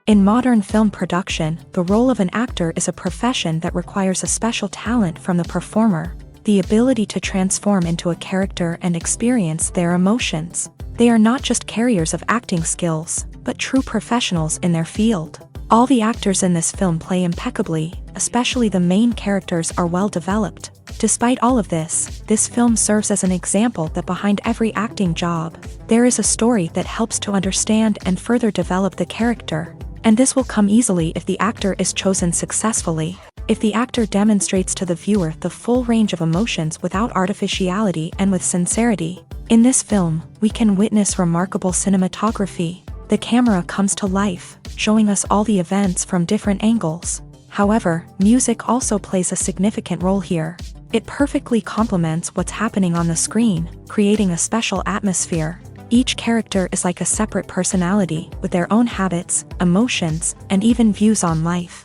In modern film production, the role of an actor is a profession that requires a special talent from the performer, the ability to transform into a character and experience their emotions. They are not just carriers of acting skills, but true professionals in their field. All the actors in this film play impeccably, especially the main characters are well developed. Despite all of this film serves as an example that behind every acting job, there is a story that helps to understand and further develop the character. And this will come easily if the actor is chosen successfully. If the actor demonstrates to the viewer the full range of emotions without artificiality and with sincerity. In this film, we can witness remarkable cinematography. The camera comes to life, showing us all the events from different angles. However, music also plays a significant role here. It perfectly complements what's happening on the screen, creating a special atmosphere. Each character is like a separate personality, with their own habits, emotions, and even views on life.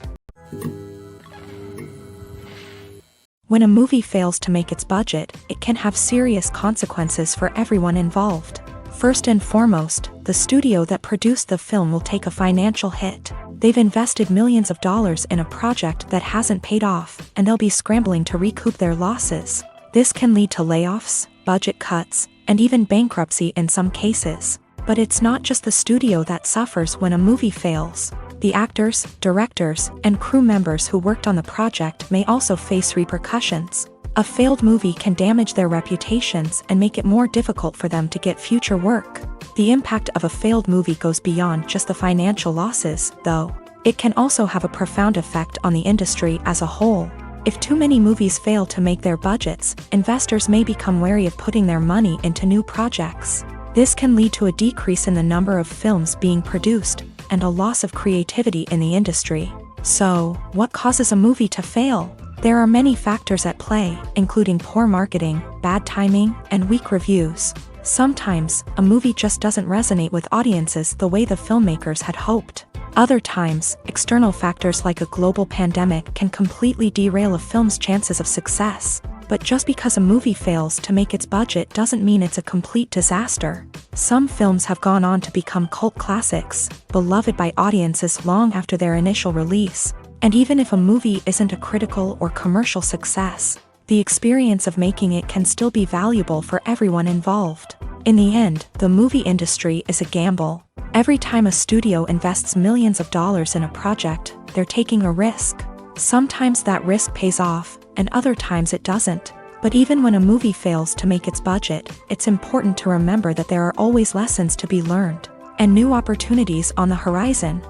When a movie fails to make its budget, it can have serious consequences for everyone involved. First and foremost, the studio that produced the film will take a financial hit. They've invested millions of dollars in a project that hasn't paid off, and they'll be scrambling to recoup their losses. This can lead to layoffs, budget cuts, and even bankruptcy in some cases. But it's not just the studio that suffers when a movie fails. The actors, directors, and crew members who worked on the project may also face repercussions. A failed movie can damage their reputations and make it more difficult for them to get future work. The impact of a failed movie goes beyond just the financial losses, though. It can also have a profound effect on the industry as a whole. If too many movies fail to make their budgets, investors may become wary of putting their money into new projects. This can lead to a decrease in the number of films being produced, and a loss of creativity in the industry. So, what causes a movie to fail? There are many factors at play, including poor marketing, bad timing, and weak reviews. Sometimes, a movie just doesn't resonate with audiences the way the filmmakers had hoped. Other times, external factors like a global pandemic can completely derail a film's chances of success. But just because a movie fails to make its budget doesn't mean it's a complete disaster. Some films have gone on to become cult classics, beloved by audiences long after their initial release. And even if a movie isn't a critical or commercial success, the experience of making it can still be valuable for everyone involved. In the end, the movie industry is a gamble. Every time a studio invests millions of dollars in a project, they're taking a risk. Sometimes that risk pays off, and other times it doesn't. But even when a movie fails to make its budget, it's important to remember that there are always lessons to be learned, and new opportunities on the horizon.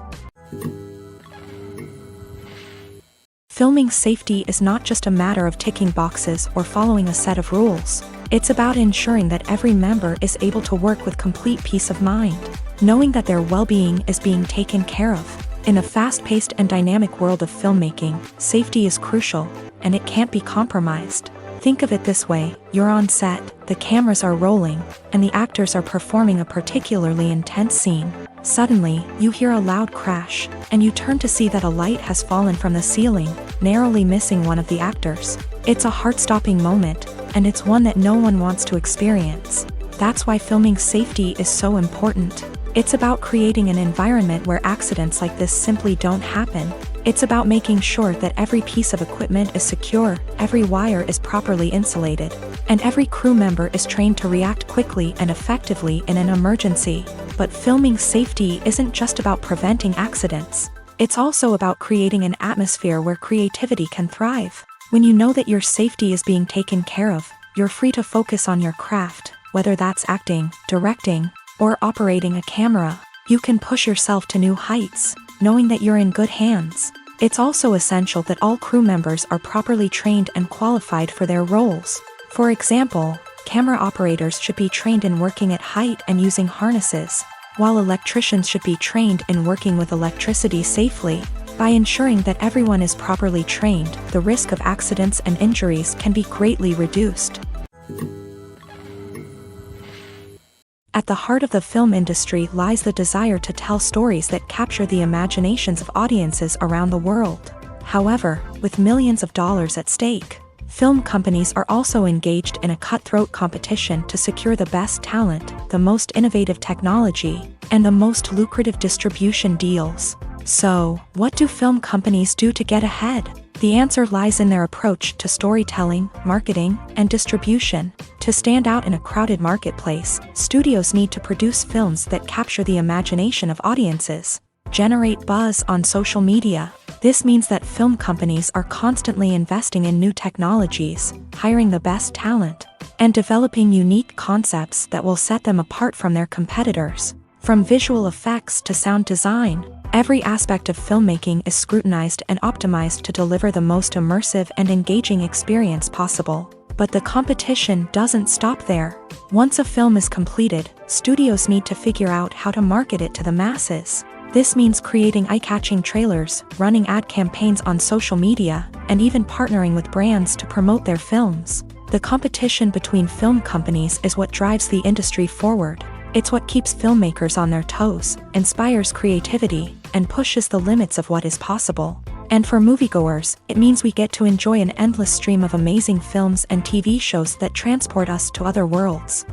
Filming safety is not just a matter of ticking boxes or following a set of rules. It's about ensuring that every member is able to work with complete peace of mind, knowing that their well-being is being taken care of. In a fast-paced and dynamic world of filmmaking, safety is crucial, and it can't be compromised. Think of it this way: you're on set, the cameras are rolling, and the actors are performing a particularly intense scene. Suddenly, you hear a loud crash, and you turn to see that a light has fallen from the ceiling, narrowly missing one of the actors. It's a heart-stopping moment, and it's one that no one wants to experience. That's why filming safety is so important. It's about creating an environment where accidents like this simply don't happen. It's about making sure that every piece of equipment is secure, every wire is properly insulated, and every crew member is trained to react quickly and effectively in an emergency. But filming safety isn't just about preventing accidents. It's also about creating an atmosphere where creativity can thrive. When you know that your safety is being taken care of, you're free to focus on your craft, whether that's acting, directing, or operating a camera. You can push yourself to new heights, knowing that you're in good hands. It's also essential that all crew members are properly trained and qualified for their roles. For example, camera operators should be trained in working at height and using harnesses, while electricians should be trained in working with electricity safely. By ensuring that everyone is properly trained, the risk of accidents and injuries can be greatly reduced. At the heart of the film industry lies the desire to tell stories that capture the imaginations of audiences around the world. However, with millions of dollars at stake, film companies are also engaged in a cutthroat competition to secure the best talent, the most innovative technology, and the most lucrative distribution deals. So, what do film companies do to get ahead? The answer lies in their approach to storytelling, marketing, and distribution. To stand out in a crowded marketplace, studios need to produce films that capture the imagination of audiences, generate buzz on social media. This means that film companies are constantly investing in new technologies, hiring the best talent, and developing unique concepts that will set them apart from their competitors. From visual effects to sound design, every aspect of filmmaking is scrutinized and optimized to deliver the most immersive and engaging experience possible. But the competition doesn't stop there. Once a film is completed, studios need to figure out how to market it to the masses. This means creating eye-catching trailers, running ad campaigns on social media, and even partnering with brands to promote their films. The competition between film companies is what drives the industry forward. It's what keeps filmmakers on their toes, inspires creativity, and pushes the limits of what is possible. And for moviegoers, it means we get to enjoy an endless stream of amazing films and TV shows that transport us to other worlds.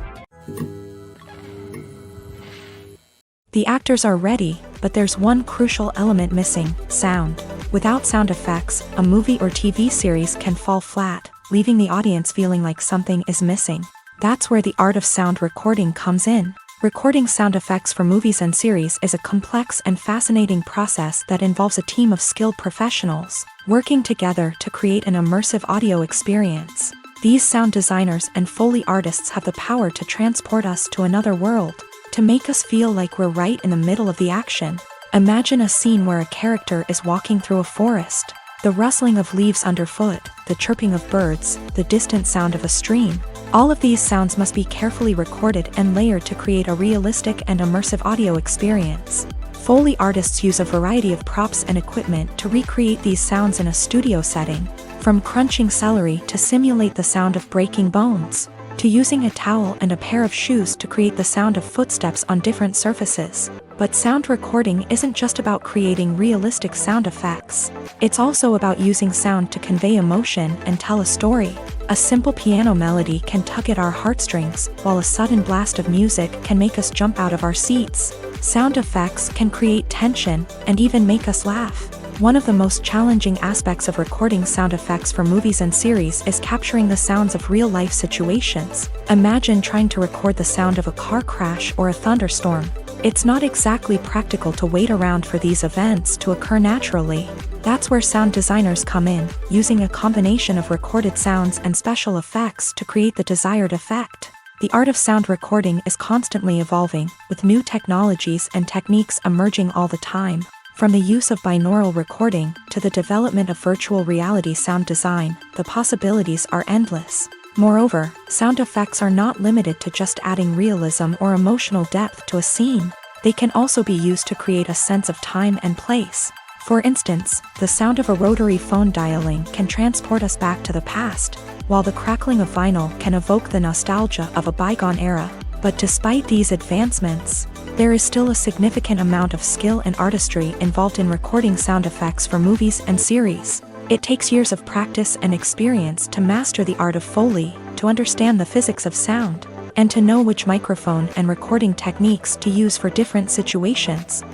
The actors are ready, but there's one crucial element missing: sound. Without sound effects, a movie or TV series can fall flat, leaving the audience feeling like something is missing. That's where the art of sound recording comes in. Recording sound effects for movies and series is a complex and fascinating process that involves a team of skilled professionals working together to create an immersive audio experience. These sound designers and Foley artists have the power to transport us to another world, to make us feel like we're right in the middle of the action. Imagine a scene where a character is walking through a forest. The rustling of leaves underfoot, the chirping of birds, the distant sound of a stream. All of these sounds must be carefully recorded and layered to create a realistic and immersive audio experience. Foley artists use a variety of props and equipment to recreate these sounds in a studio setting, from crunching celery to simulate the sound of breaking bones, to using a towel and a pair of shoes to create the sound of footsteps on different surfaces. But sound recording isn't just about creating realistic sound effects. It's also about using sound to convey emotion and tell a story. A simple piano melody can tug at our heartstrings, while a sudden blast of music can make us jump out of our seats. Sound effects can create tension and even make us laugh. One of the most challenging aspects of recording sound effects for movies and series is capturing the sounds of real-life situations. Imagine trying to record the sound of a car crash or a thunderstorm. It's not exactly practical to wait around for these events to occur naturally. That's where sound designers come in, using a combination of recorded sounds and special effects to create the desired effect. The art of sound recording is constantly evolving, with new technologies and techniques emerging all the time. From the use of binaural recording to the development of virtual reality sound design, the possibilities are endless. Moreover, sound effects are not limited to just adding realism or emotional depth to a scene. They can also be used to create a sense of time and place. For instance, the sound of a rotary phone dialing can transport us back to the past, while the crackling of vinyl can evoke the nostalgia of a bygone era. But despite these advancements, there is still a significant amount of skill and artistry involved in recording sound effects for movies and series. It takes years of practice and experience to master the art of Foley, to understand the physics of sound, and to know which microphone and recording techniques to use for different situations.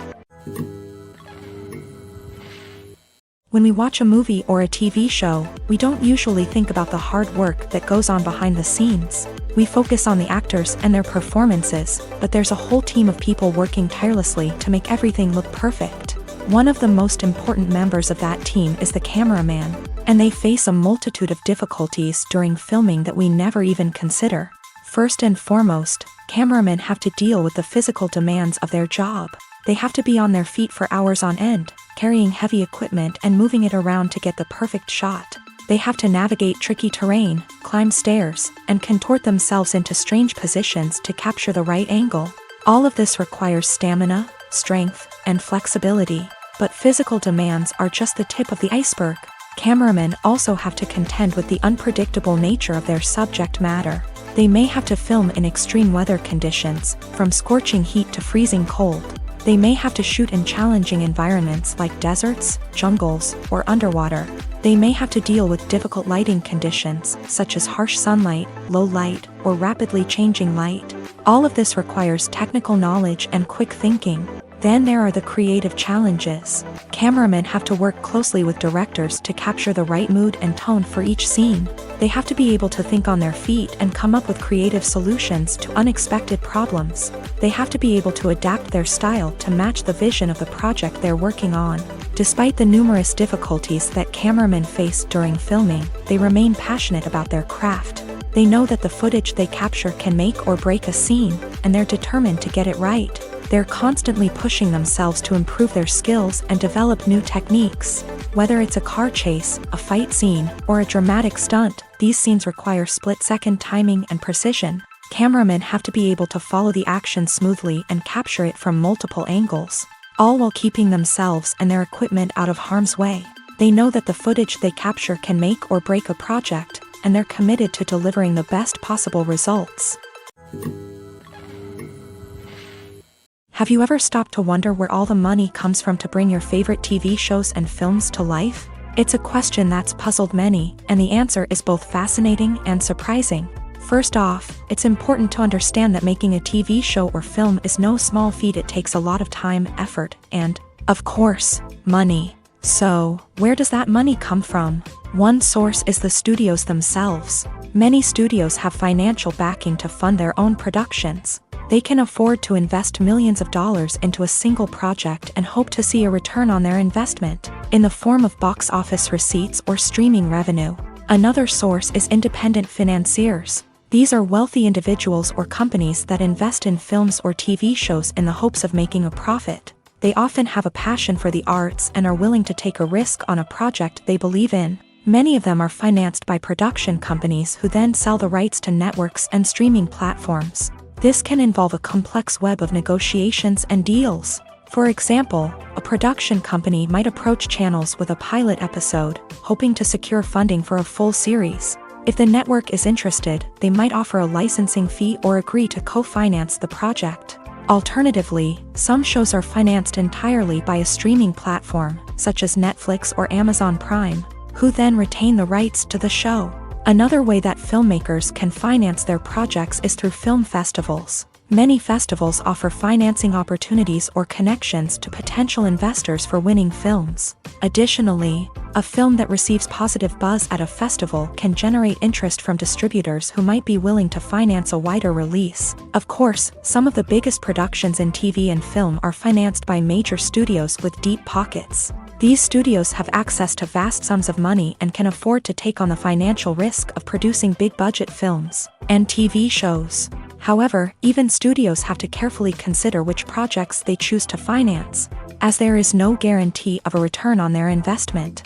When we watch a movie or a TV show, we don't usually think about the hard work that goes on behind the scenes. We focus on the actors and their performances, but there's a whole team of people working tirelessly to make everything look perfect. One of the most important members of that team is the cameraman, and they face a multitude of difficulties during filming that we never even consider. First and foremost, cameramen have to deal with the physical demands of their job. They have to be on their feet for hours on end, carrying heavy equipment and moving it around to get the perfect shot. They have to navigate tricky terrain, climb stairs, and contort themselves into strange positions to capture the right angle. All of this requires stamina, strength, and flexibility. But physical demands are just the tip of the iceberg. Cameramen also have to contend with the unpredictable nature of their subject matter. They may have to film in extreme weather conditions, from scorching heat to freezing cold. They may have to shoot in challenging environments like deserts, jungles, or underwater. They may have to deal with difficult lighting conditions, such as harsh sunlight, low light, or rapidly changing light. All of this requires technical knowledge and quick thinking. Then there are the creative challenges. Cameramen have to work closely with directors to capture the right mood and tone for each scene. They have to be able to think on their feet and come up with creative solutions to unexpected problems. They have to be able to adapt their style to match the vision of the project they're working on. Despite the numerous difficulties that cameramen face during filming, they remain passionate about their craft. They know that the footage they capture can make or break a scene, and they're determined to get it right. They're constantly pushing themselves to improve their skills and develop new techniques. Whether it's a car chase, a fight scene, or a dramatic stunt, these scenes require split-second timing and precision. Cameramen have to be able to follow the action smoothly and capture it from multiple angles, all while keeping themselves and their equipment out of harm's way. They know that the footage they capture can make or break a project, and they're committed to delivering the best possible results. Have you ever stopped to wonder where all the money comes from to bring your favorite TV shows and films to life? It's a question that's puzzled many, and the answer is both fascinating and surprising. First off, it's important to understand that making a TV show or film is no small feat. It takes a lot of time, effort, and, of course, money. So, where does that money come from? One source is the studios themselves. Many studios have financial backing to fund their own productions. They can afford to invest millions of dollars into a single project and hope to see a return on their investment, in the form of box office receipts or streaming revenue. Another source is independent financiers. These are wealthy individuals or companies that invest in films or TV shows in the hopes of making a profit. They often have a passion for the arts and are willing to take a risk on a project they believe in. Many of them are financed by production companies who then sell the rights to networks and streaming platforms. This can involve a complex web of negotiations and deals. For example, a production company might approach channels with a pilot episode, hoping to secure funding for a full series. If the network is interested, they might offer a licensing fee or agree to co-finance the project. Alternatively, some shows are financed entirely by a streaming platform, such as Netflix or Amazon Prime, who then retain the rights to the show. Another way that filmmakers can finance their projects is through film festivals. Many festivals offer financing opportunities or connections to potential investors for winning films. Additionally, a film that receives positive buzz at a festival can generate interest from distributors who might be willing to finance a wider release. Of course, some of the biggest productions in TV and film are financed by major studios with deep pockets. These studios have access to vast sums of money and can afford to take on the financial risk of producing big-budget films and TV shows. However, even studios have to carefully consider which projects they choose to finance, as there is no guarantee of a return on their investment.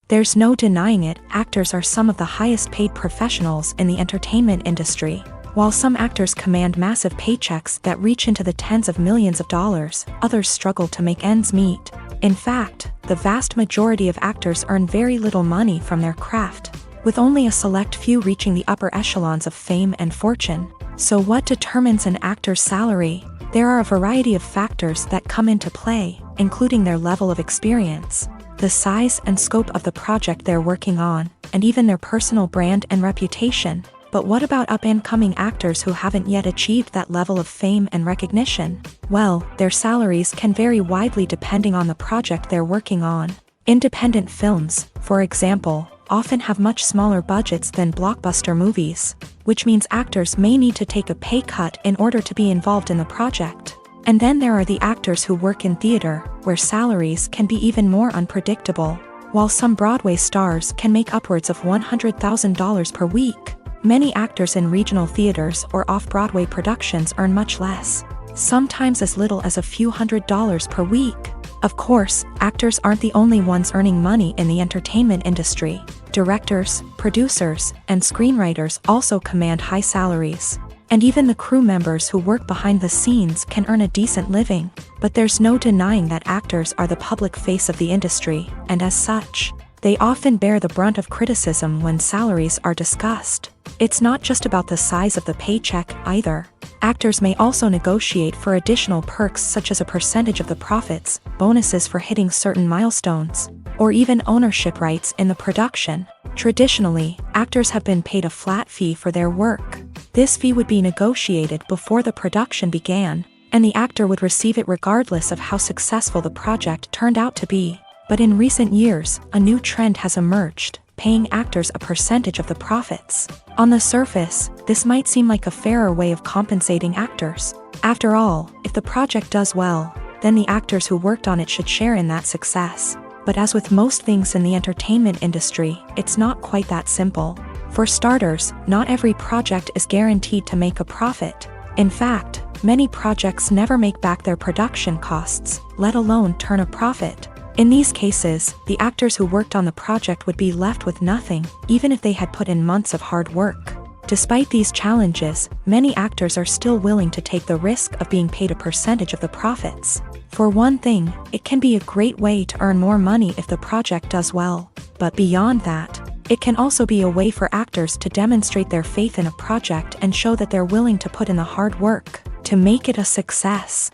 There's no denying it, actors are some of the highest-paid professionals in the entertainment industry. While some actors command massive paychecks that reach into the tens of millions of dollars, others struggle to make ends meet. In fact, the vast majority of actors earn very little money from their craft, with only a select few reaching the upper echelons of fame and fortune. So what determines an actor's salary? There are a variety of factors that come into play, including their level of experience, the size and scope of the project they're working on, and even their personal brand and reputation. But what about up-and-coming actors who haven't yet achieved that level of fame and recognition? Well, their salaries can vary widely depending on the project they're working on. Independent films, for example, often have much smaller budgets than blockbuster movies, which means actors may need to take a pay cut in order to be involved in the project. And then there are the actors who work in theater, where salaries can be even more unpredictable. While some Broadway stars can make upwards of $100,000 per week, many actors in regional theaters or off-Broadway productions earn much less, sometimes as little as a few $100s per week. Of course, actors aren't the only ones earning money in the entertainment industry. Directors, producers, and screenwriters also command high salaries. And even the crew members who work behind the scenes can earn a decent living. But there's no denying that actors are the public face of the industry, and as such, they often bear the brunt of criticism when salaries are discussed. It's not just about the size of the paycheck, either. Actors may also negotiate for additional perks such as a percentage of the profits, bonuses for hitting certain milestones, or even ownership rights in the production. Traditionally, actors have been paid a flat fee for their work. This fee would be negotiated before the production began, and the actor would receive it regardless of how successful the project turned out to be. But in recent years, a new trend has emerged, paying actors a percentage of the profits. On the surface, this might seem like a fairer way of compensating actors. After all, if the project does well, then the actors who worked on it should share in that success. But as with most things in the entertainment industry, it's not quite that simple. For starters, not every project is guaranteed to make a profit. In fact, many projects never make back their production costs, let alone turn a profit. In these cases, the actors who worked on the project would be left with nothing, even if they had put in months of hard work. Despite these challenges, many actors are still willing to take the risk of being paid a percentage of the profits. For one thing, it can be a great way to earn more money if the project does well. But beyond that, it can also be a way for actors to demonstrate their faith in a project and show that they're willing to put in the hard work to make it a success.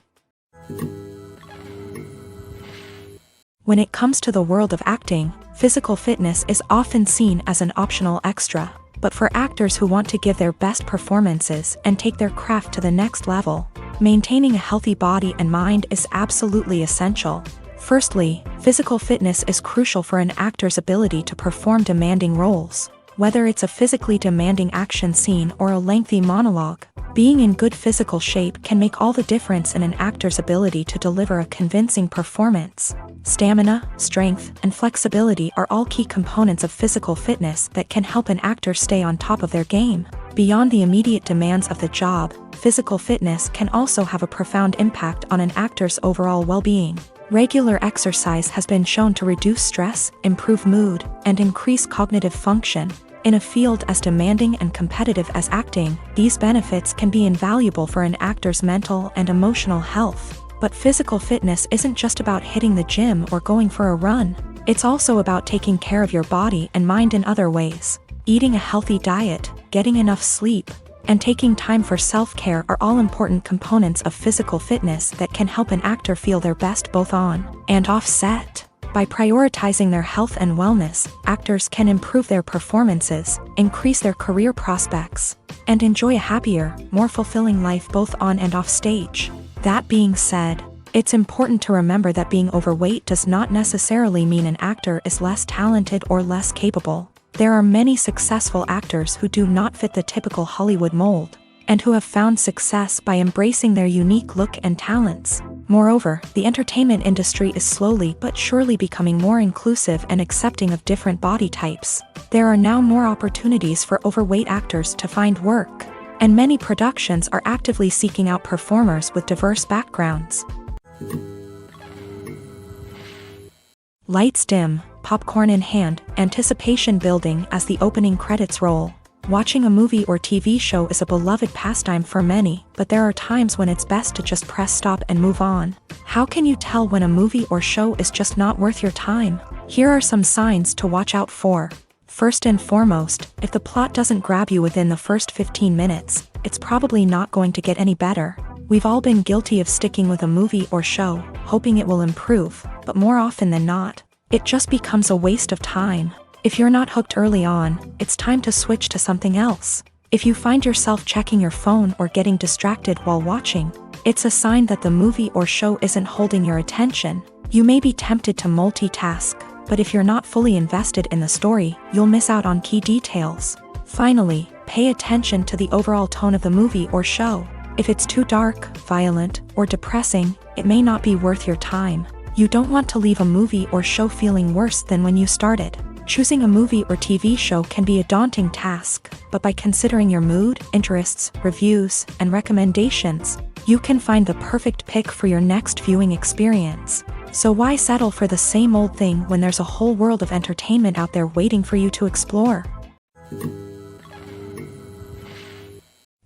When it comes to the world of acting, physical fitness is often seen as an optional extra. But for actors who want to give their best performances and take their craft to the next level, maintaining a healthy body and mind is absolutely essential. Firstly, physical fitness is crucial for an actor's ability to perform demanding roles. Whether it's a physically demanding action scene or a lengthy monologue, being in good physical shape can make all the difference in an actor's ability to deliver a convincing performance. Stamina, strength, and flexibility are all key components of physical fitness that can help an actor stay on top of their game. Beyond the immediate demands of the job, physical fitness can also have a profound impact on an actor's overall well-being. Regular exercise has been shown to reduce stress, improve mood, and increase cognitive function. In a field as demanding and competitive as acting, these benefits can be invaluable for an actor's mental and emotional health. But physical fitness isn't just about hitting the gym or going for a run. It's also about taking care of your body and mind in other ways. Eating a healthy diet, getting enough sleep, and taking time for self-care are all important components of physical fitness that can help an actor feel their best both on and off set. By prioritizing their health and wellness, actors can improve their performances, increase their career prospects, and enjoy a happier, more fulfilling life both on and off stage. That being said, it's important to remember that being overweight does not necessarily mean an actor is less talented or less capable. There are many successful actors who do not fit the typical Hollywood mold, and who have found success by embracing their unique look and talents. Moreover, the entertainment industry is slowly but surely becoming more inclusive and accepting of different body types. There are now more opportunities for overweight actors to find work, and many productions are actively seeking out performers with diverse backgrounds. Lights dim, popcorn in hand, anticipation building as the opening credits roll. Watching a movie or TV show is a beloved pastime for many, but there are times when it's best to just press stop and move on. How can you tell when a movie or show is just not worth your time? Here are some signs to watch out for. First and foremost, if the plot doesn't grab you within the first 15 minutes, it's probably not going to get any better. We've all been guilty of sticking with a movie or show, hoping it will improve, but more often than not, it just becomes a waste of time. If you're not hooked early on, it's time to switch to something else. If you find yourself checking your phone or getting distracted while watching, it's a sign that the movie or show isn't holding your attention. You may be tempted to multitask, but if you're not fully invested in the story, you'll miss out on key details. Finally, pay attention to the overall tone of the movie or show. If it's too dark, violent, or depressing, it may not be worth your time. You don't want to leave a movie or show feeling worse than when you started. Choosing a movie or TV show can be a daunting task, but by considering your mood, interests, reviews, and recommendations, you can find the perfect pick for your next viewing experience. So why settle for the same old thing when there's a whole world of entertainment out there waiting for you to explore?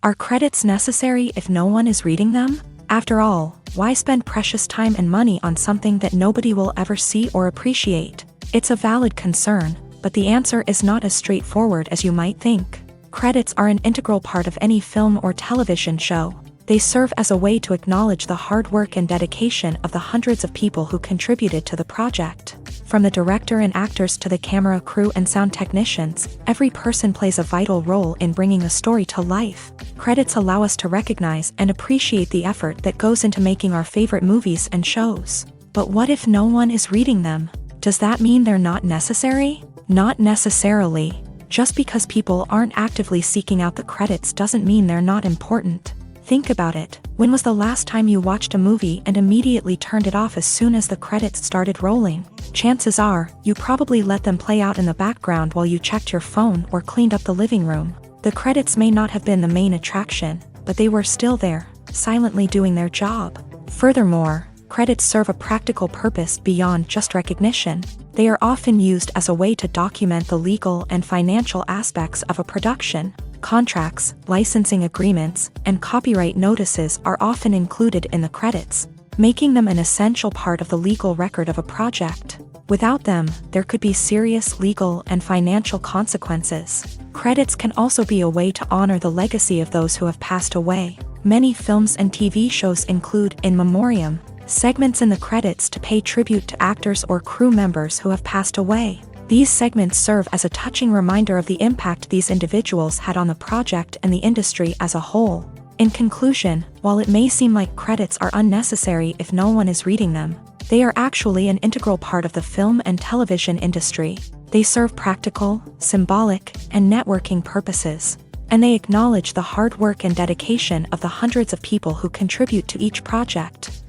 Are credits necessary if no one is reading them? After all, why spend precious time and money on something that nobody will ever see or appreciate? It's a valid concern, but the answer is not as straightforward as you might think. Credits are an integral part of any film or television show. They serve as a way to acknowledge the hard work and dedication of the hundreds of people who contributed to the project. From the director and actors to the camera crew and sound technicians, every person plays a vital role in bringing a story to life. Credits allow us to recognize and appreciate the effort that goes into making our favorite movies and shows. But what if no one is reading them? Does that mean they're not necessary? Not necessarily. Just because people aren't actively seeking out the credits doesn't mean they're not important. Think about it. When was the last time you watched a movie and immediately turned it off as soon as the credits started rolling? Chances are, you probably let them play out in the background while you checked your phone or cleaned up the living room. The credits may not have been the main attraction, but they were still there, silently doing their job. Furthermore, credits serve a practical purpose beyond just recognition. They are often used as a way to document the legal and financial aspects of a production. Contracts, licensing agreements, and copyright notices are often included in the credits, making them an essential part of the legal record of a project. Without them, there could be serious legal and financial consequences. Credits can also be a way to honor the legacy of those who have passed away. Many films and TV shows include in memoriam segments in the credits to pay tribute to actors or crew members who have passed away. These segments serve as a touching reminder of the impact these individuals had on the project and the industry as a whole. In conclusion, while it may seem like credits are unnecessary if no one is reading them, they are actually an integral part of the film and television industry. They serve practical, symbolic, and networking purposes, and they acknowledge the hard work and dedication of the hundreds of people who contribute to each project.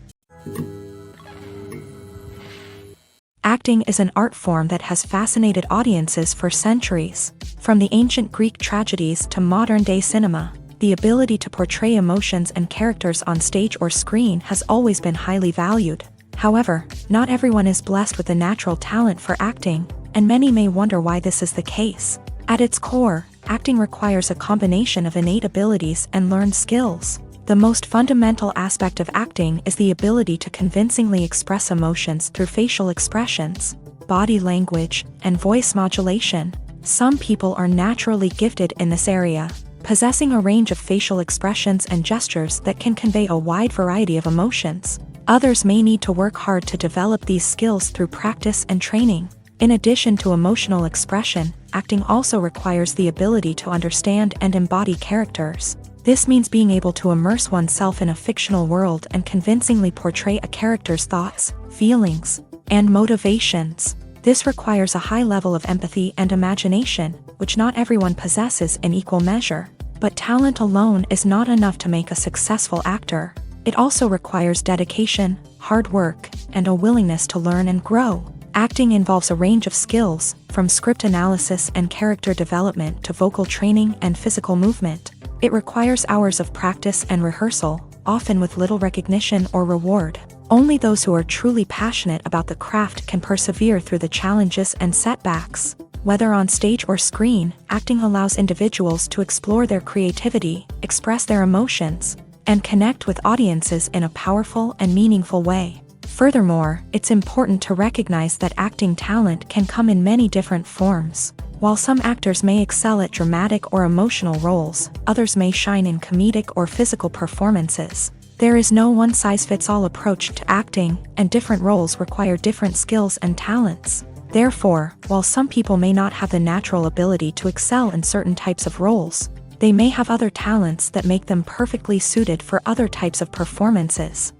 Acting is an art form that has fascinated audiences for centuries. From the ancient Greek tragedies to modern-day cinema, the ability to portray emotions and characters on stage or screen has always been highly valued. However, not everyone is blessed with the natural talent for acting, and many may wonder why this is the case. At its core, acting requires a combination of innate abilities and learned skills. The most fundamental aspect of acting is the ability to convincingly express emotions through facial expressions, body language, and voice modulation. Some people are naturally gifted in this area, possessing a range of facial expressions and gestures that can convey a wide variety of emotions. Others may need to work hard to develop these skills through practice and training. In addition to emotional expression, acting also requires the ability to understand and embody characters. This means being able to immerse oneself in a fictional world and convincingly portray a character's thoughts, feelings, and motivations. This requires a high level of empathy and imagination, which not everyone possesses in equal measure. But talent alone is not enough to make a successful actor. It also requires dedication, hard work, and a willingness to learn and grow. Acting involves a range of skills, from script analysis and character development to vocal training and physical movement. It requires hours of practice and rehearsal, often with little recognition or reward. Only those who are truly passionate about the craft can persevere through the challenges and setbacks. Whether on stage or screen, acting allows individuals to explore their creativity, express their emotions, and connect with audiences in a powerful and meaningful way. Furthermore, it's important to recognize that acting talent can come in many different forms. While some actors may excel at dramatic or emotional roles, others may shine in comedic or physical performances. There is no one-size-fits-all approach to acting, and different roles require different skills and talents. Therefore, while some people may not have the natural ability to excel in certain types of roles, they may have other talents that make them perfectly suited for other types of performances.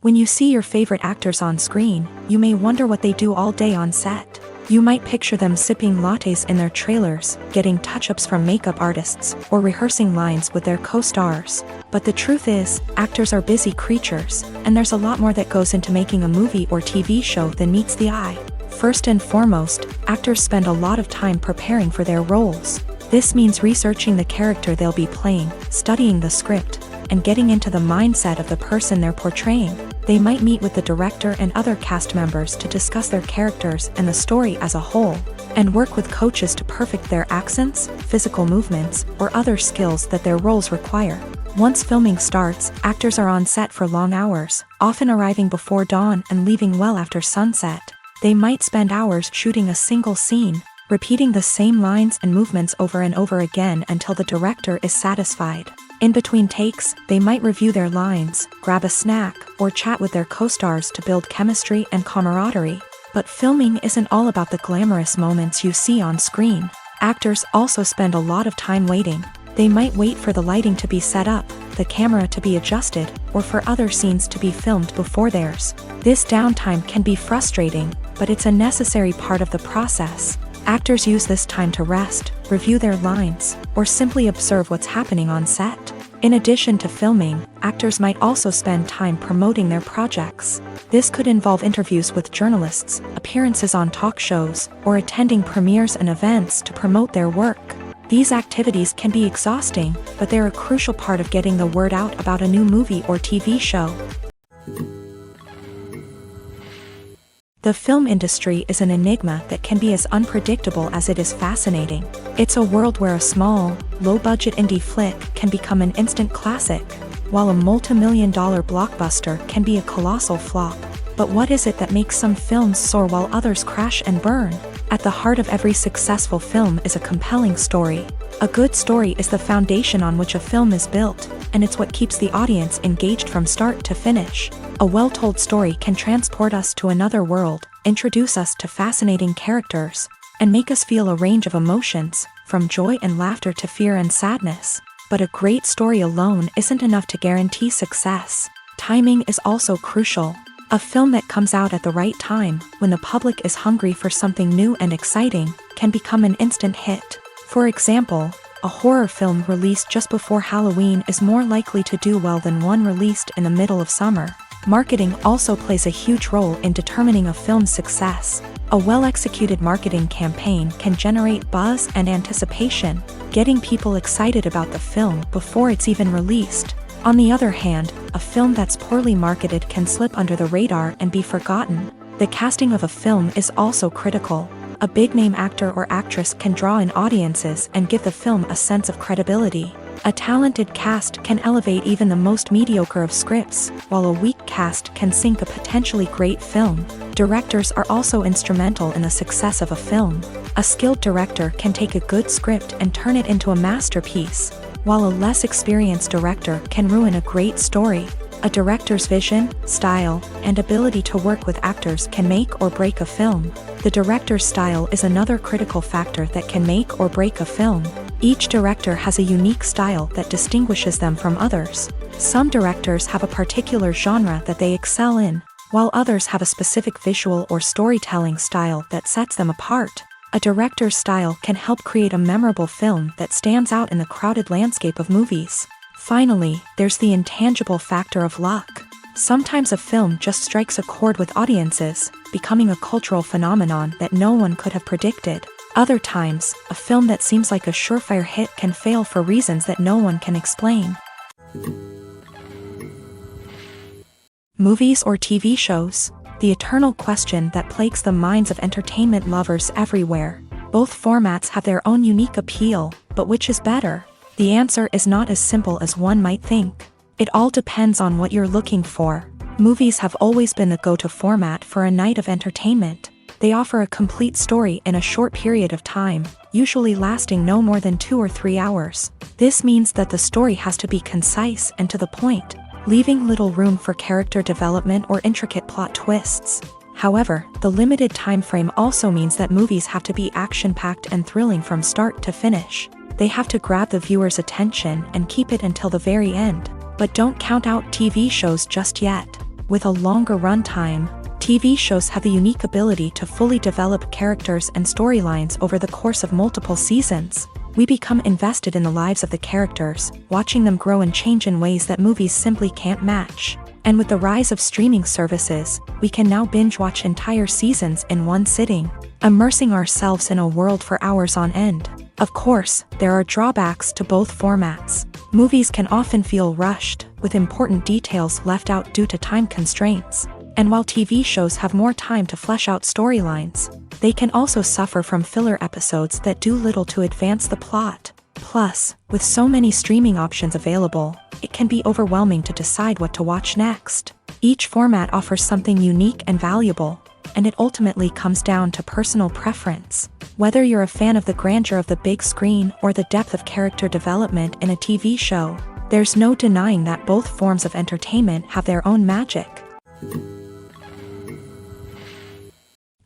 When you see your favorite actors on screen, you may wonder what they do all day on set. You might picture them sipping lattes in their trailers, getting touch-ups from makeup artists, or rehearsing lines with their co-stars. But the truth is, actors are busy creatures, and there's a lot more that goes into making a movie or TV show than meets the eye. First and foremost, actors spend a lot of time preparing for their roles. This means researching the character they'll be playing, studying the script, and getting into the mindset of the person they're portraying. They might meet with the director and other cast members to discuss their characters and the story as a whole, and work with coaches to perfect their accents, physical movements, or other skills that their roles require. Once filming starts, actors are on set for long hours, often arriving before dawn and leaving well after sunset. They might spend hours shooting a single scene, repeating the same lines and movements over and over again until the director is satisfied. In between takes, they might review their lines, grab a snack, or chat with their co-stars to build chemistry and camaraderie. But filming isn't all about the glamorous moments you see on screen. Actors also spend a lot of time waiting. They might wait for the lighting to be set up, the camera to be adjusted, or for other scenes to be filmed before theirs. This downtime can be frustrating, but it's a necessary part of the process. Actors use this time to rest, review their lines, or simply observe what's happening on set. In addition to filming, actors might also spend time promoting their projects. This could involve interviews with journalists, appearances on talk shows, or attending premieres and events to promote their work. These activities can be exhausting, but they're a crucial part of getting the word out about a new movie or TV show. The film industry is an enigma that can be as unpredictable as it is fascinating. It's a world where a small, low-budget indie flick can become an instant classic, while a multi-million-dollar blockbuster can be a colossal flop. But what is it that makes some films soar while others crash and burn? At the heart of every successful film is a compelling story. A good story is the foundation on which a film is built, and it's what keeps the audience engaged from start to finish. A well-told story can transport us to another world, introduce us to fascinating characters, and make us feel a range of emotions, from joy and laughter to fear and sadness. But a great story alone isn't enough to guarantee success. Timing is also crucial. A film that comes out at the right time, when the public is hungry for something new and exciting, can become an instant hit. For example, a horror film released just before Halloween is more likely to do well than one released in the middle of summer. Marketing also plays a huge role in determining a film's success. A well-executed marketing campaign can generate buzz and anticipation, getting people excited about the film before it's even released. On the other hand, a film that's poorly marketed can slip under the radar and be forgotten. The casting of a film is also critical. A big-name actor or actress can draw in audiences and give the film a sense of credibility. A talented cast can elevate even the most mediocre of scripts, while a weak cast can sink a potentially great film. Directors are also instrumental in the success of a film. A skilled director can take a good script and turn it into a masterpiece, while a less experienced director can ruin a great story. A director's vision, style, and ability to work with actors can make or break a film. The director's style is another critical factor that can make or break a film. Each director has a unique style that distinguishes them from others. Some directors have a particular genre that they excel in, while others have a specific visual or storytelling style that sets them apart. A director's style can help create a memorable film that stands out in the crowded landscape of movies. Finally, there's the intangible factor of luck. Sometimes a film just strikes a chord with audiences, becoming a cultural phenomenon that no one could have predicted. Other times, a film that seems like a surefire hit can fail for reasons that no one can explain. Movies or TV shows? The eternal question that plagues the minds of entertainment lovers everywhere. Both formats have their own unique appeal, but which is better? The answer is not as simple as one might think. It all depends on what you're looking for. Movies have always been the go-to format for a night of entertainment. They offer a complete story in a short period of time, usually lasting no more than 2 or 3 hours. This means that the story has to be concise and to the point, leaving little room for character development or intricate plot twists. However, the limited time frame also means that movies have to be action-packed and thrilling from start to finish. They have to grab the viewer's attention and keep it until the very end. But don't count out TV shows just yet. With a longer runtime, TV shows have the unique ability to fully develop characters and storylines over the course of multiple seasons. We become invested in the lives of the characters, watching them grow and change in ways that movies simply can't match. And with the rise of streaming services, we can now binge-watch entire seasons in one sitting, immersing ourselves in a world for hours on end. Of course, there are drawbacks to both formats. Movies can often feel rushed, with important details left out due to time constraints. And while TV shows have more time to flesh out storylines, they can also suffer from filler episodes that do little to advance the plot. Plus, with so many streaming options available, it can be overwhelming to decide what to watch next. Each format offers something unique and valuable, and it ultimately comes down to personal preference. Whether you're a fan of the grandeur of the big screen or the depth of character development in a TV show, There's no denying that both forms of entertainment have their own magic.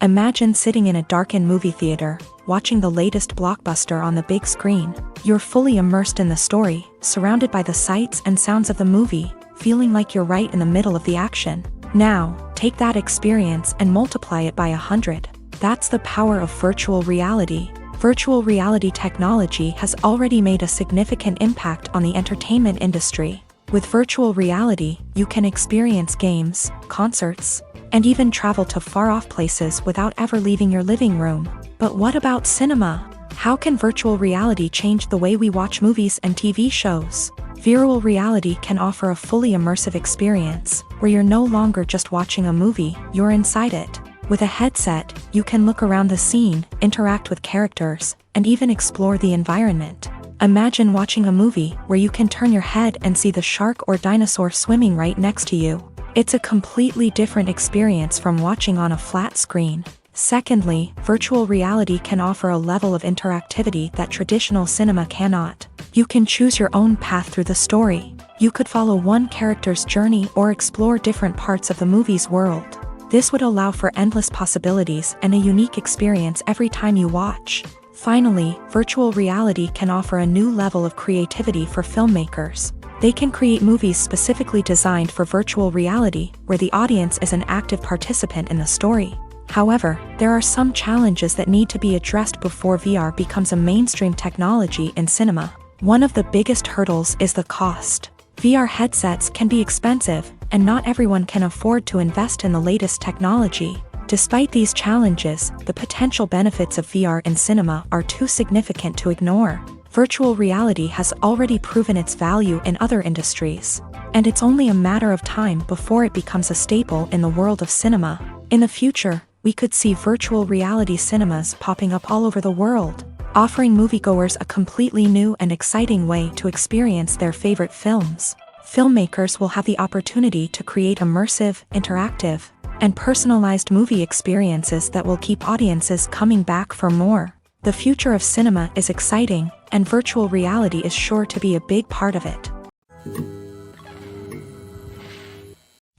Imagine sitting in a darkened movie theater, watching the latest blockbuster on the big screen. You're fully immersed in the story, surrounded by the sights and sounds of the movie, feeling like you're right in the middle of the action. Now, take that experience and multiply it by 100. That's the power of virtual reality. Virtual reality technology has already made a significant impact on the entertainment industry. With virtual reality, you can experience games, concerts, and even travel to far-off places without ever leaving your living room. But what about cinema? How can virtual reality change the way we watch movies and TV shows? Virtual reality can offer a fully immersive experience, where you're no longer just watching a movie, you're inside it. With a headset, you can look around the scene, interact with characters, and even explore the environment. Imagine watching a movie where you can turn your head and see the shark or dinosaur swimming right next to you. It's a completely different experience from watching on a flat screen. Secondly, virtual reality can offer a level of interactivity that traditional cinema cannot. You can choose your own path through the story. You could follow one character's journey or explore different parts of the movie's world. This would allow for endless possibilities and a unique experience every time you watch. Finally, virtual reality can offer a new level of creativity for filmmakers. They can create movies specifically designed for virtual reality, where the audience is an active participant in the story. However, there are some challenges that need to be addressed before VR becomes a mainstream technology in cinema. One of the biggest hurdles is the cost. VR headsets can be expensive, and not everyone can afford to invest in the latest technology. Despite these challenges, the potential benefits of VR in cinema are too significant to ignore. Virtual reality has already proven its value in other industries, and it's only a matter of time before it becomes a staple in the world of cinema. In the future, we could see virtual reality cinemas popping up all over the world, offering moviegoers a completely new and exciting way to experience their favorite films. Filmmakers will have the opportunity to create immersive, interactive, and personalized movie experiences that will keep audiences coming back for more. The future of cinema is exciting, and virtual reality is sure to be a big part of it.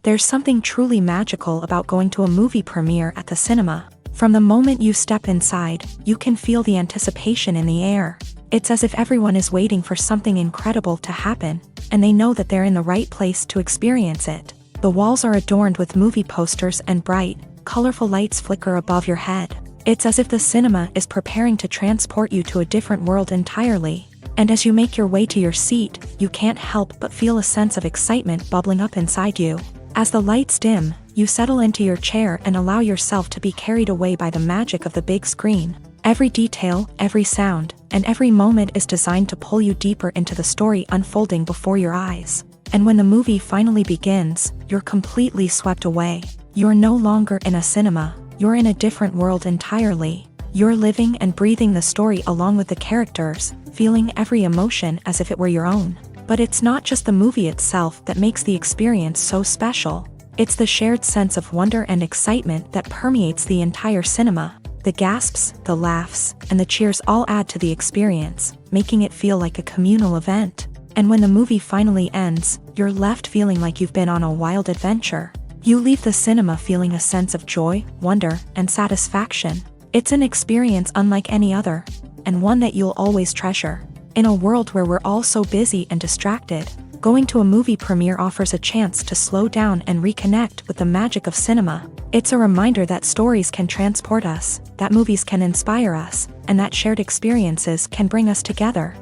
There's something truly magical about going to a movie premiere at the cinema. From the moment you step inside, you can feel the anticipation in the air. It's as if everyone is waiting for something incredible to happen, and they know that they're in the right place to experience it. The walls are adorned with movie posters and bright, colorful lights flicker above your head. It's as if the cinema is preparing to transport you to a different world entirely. And as you make your way to your seat, you can't help but feel a sense of excitement bubbling up inside you. As the lights dim, you settle into your chair and allow yourself to be carried away by the magic of the big screen. Every detail, every sound, and every moment is designed to pull you deeper into the story unfolding before your eyes. And when the movie finally begins, you're completely swept away. You're no longer in a cinema. You're in a different world entirely. You're living and breathing the story along with the characters, feeling every emotion as if it were your own. But it's not just the movie itself that makes the experience so special. It's the shared sense of wonder and excitement that permeates the entire cinema. The gasps, the laughs, and the cheers all add to the experience, making it feel like a communal event. And when the movie finally ends, you're left feeling like you've been on a wild adventure. You leave the cinema feeling a sense of joy, wonder, and satisfaction. It's an experience unlike any other, and one that you'll always treasure. In a world where we're all so busy and distracted, going to a movie premiere offers a chance to slow down and reconnect with the magic of cinema. It's a reminder that stories can transport us, that movies can inspire us, and that shared experiences can bring us together.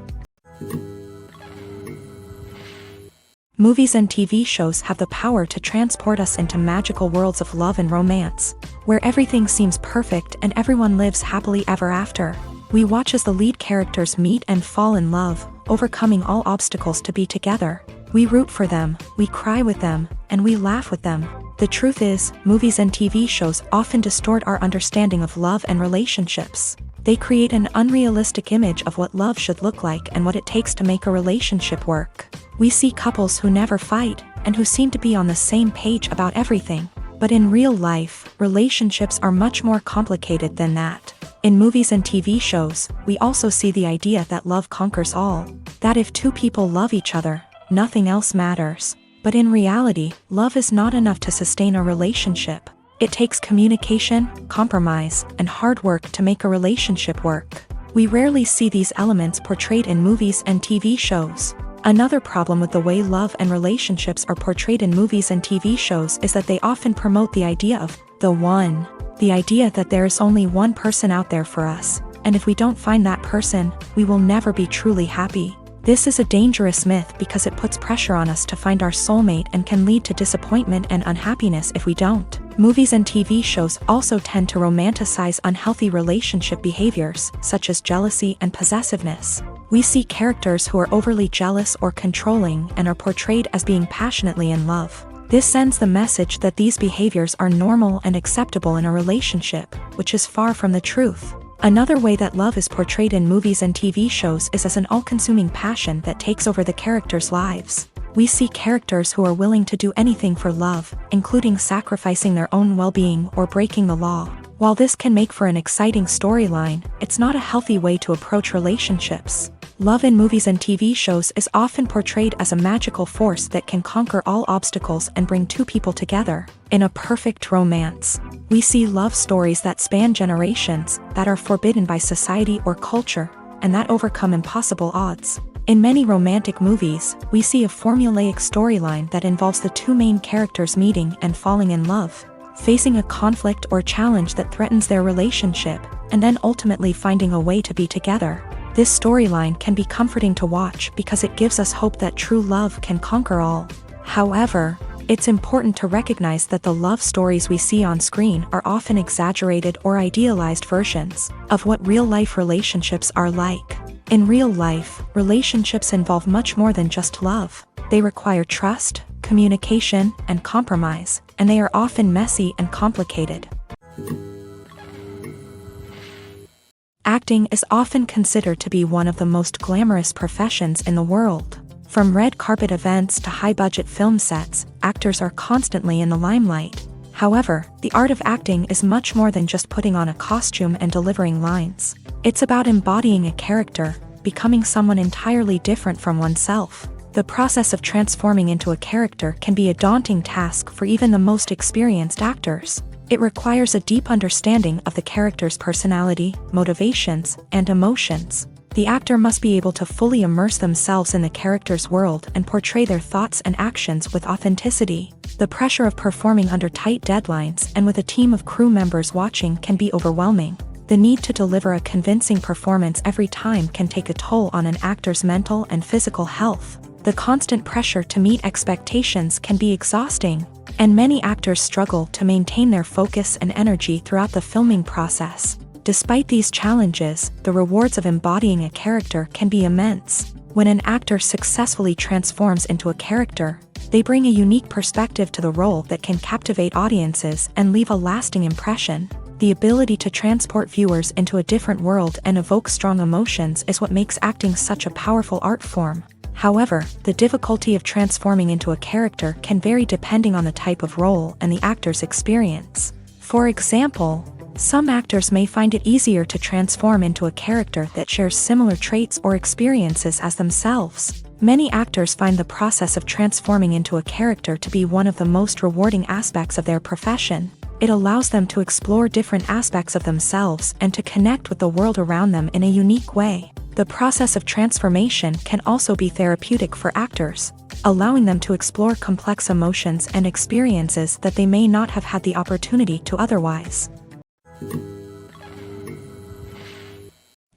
Movies and TV shows have the power to transport us into magical worlds of love and romance, where everything seems perfect and everyone lives happily ever after. We watch as the lead characters meet and fall in love, overcoming all obstacles to be together. We root for them, we cry with them, and we laugh with them. The truth is, movies and TV shows often distort our understanding of love and relationships. They create an unrealistic image of what love should look like and what it takes to make a relationship work. We see couples who never fight, and who seem to be on the same page about everything. But in real life, relationships are much more complicated than that. In movies and TV shows, we also see the idea that love conquers all. That if two people love each other, nothing else matters. But in reality, love is not enough to sustain a relationship. It takes communication, compromise, and hard work to make a relationship work. We rarely see these elements portrayed in movies and TV shows. Another problem with the way love and relationships are portrayed in movies and TV shows is that they often promote the idea of the one. The idea that there is only one person out there for us, and if we don't find that person, we will never be truly happy. This is a dangerous myth because it puts pressure on us to find our soulmate and can lead to disappointment and unhappiness if we don't. Movies and TV shows also tend to romanticize unhealthy relationship behaviors, such as jealousy and possessiveness. We see characters who are overly jealous or controlling and are portrayed as being passionately in love. This sends the message that these behaviors are normal and acceptable in a relationship, which is far from the truth. Another way that love is portrayed in movies and TV shows is as an all-consuming passion that takes over the characters' lives. We see characters who are willing to do anything for love, including sacrificing their own well-being or breaking the law. While this can make for an exciting storyline, it's not a healthy way to approach relationships. Love in movies and TV shows is often portrayed as a magical force that can conquer all obstacles and bring two people together. In a perfect romance, we see love stories that span generations, that are forbidden by society or culture, and that overcome impossible odds. In many romantic movies, we see a formulaic storyline that involves the two main characters meeting and falling in love, facing a conflict or challenge that threatens their relationship, and then ultimately finding a way to be together. This storyline can be comforting to watch because it gives us hope that true love can conquer all. However, it's important to recognize that the love stories we see on screen are often exaggerated or idealized versions of what real-life relationships are like. In real life, relationships involve much more than just love. They require trust, communication, and compromise, and they are often messy and complicated. Acting is often considered to be one of the most glamorous professions in the world. From red carpet events to high-budget film sets, actors are constantly in the limelight. However, the art of acting is much more than just putting on a costume and delivering lines. It's about embodying a character, becoming someone entirely different from oneself. The process of transforming into a character can be a daunting task for even the most experienced actors. It requires a deep understanding of the character's personality, motivations, and emotions. The actor must be able to fully immerse themselves in the character's world and portray their thoughts and actions with authenticity. The pressure of performing under tight deadlines and with a team of crew members watching can be overwhelming. The need to deliver a convincing performance every time can take a toll on an actor's mental and physical health. The constant pressure to meet expectations can be exhausting, and many actors struggle to maintain their focus and energy throughout the filming process. Despite these challenges, the rewards of embodying a character can be immense. When an actor successfully transforms into a character, they bring a unique perspective to the role that can captivate audiences and leave a lasting impression. The ability to transport viewers into a different world and evoke strong emotions is what makes acting such a powerful art form. However, the difficulty of transforming into a character can vary depending on the type of role and the actor's experience. For example, some actors may find it easier to transform into a character that shares similar traits or experiences as themselves. Many actors find the process of transforming into a character to be one of the most rewarding aspects of their profession. It allows them to explore different aspects of themselves and to connect with the world around them in a unique way. The process of transformation can also be therapeutic for actors, allowing them to explore complex emotions and experiences that they may not have had the opportunity to otherwise.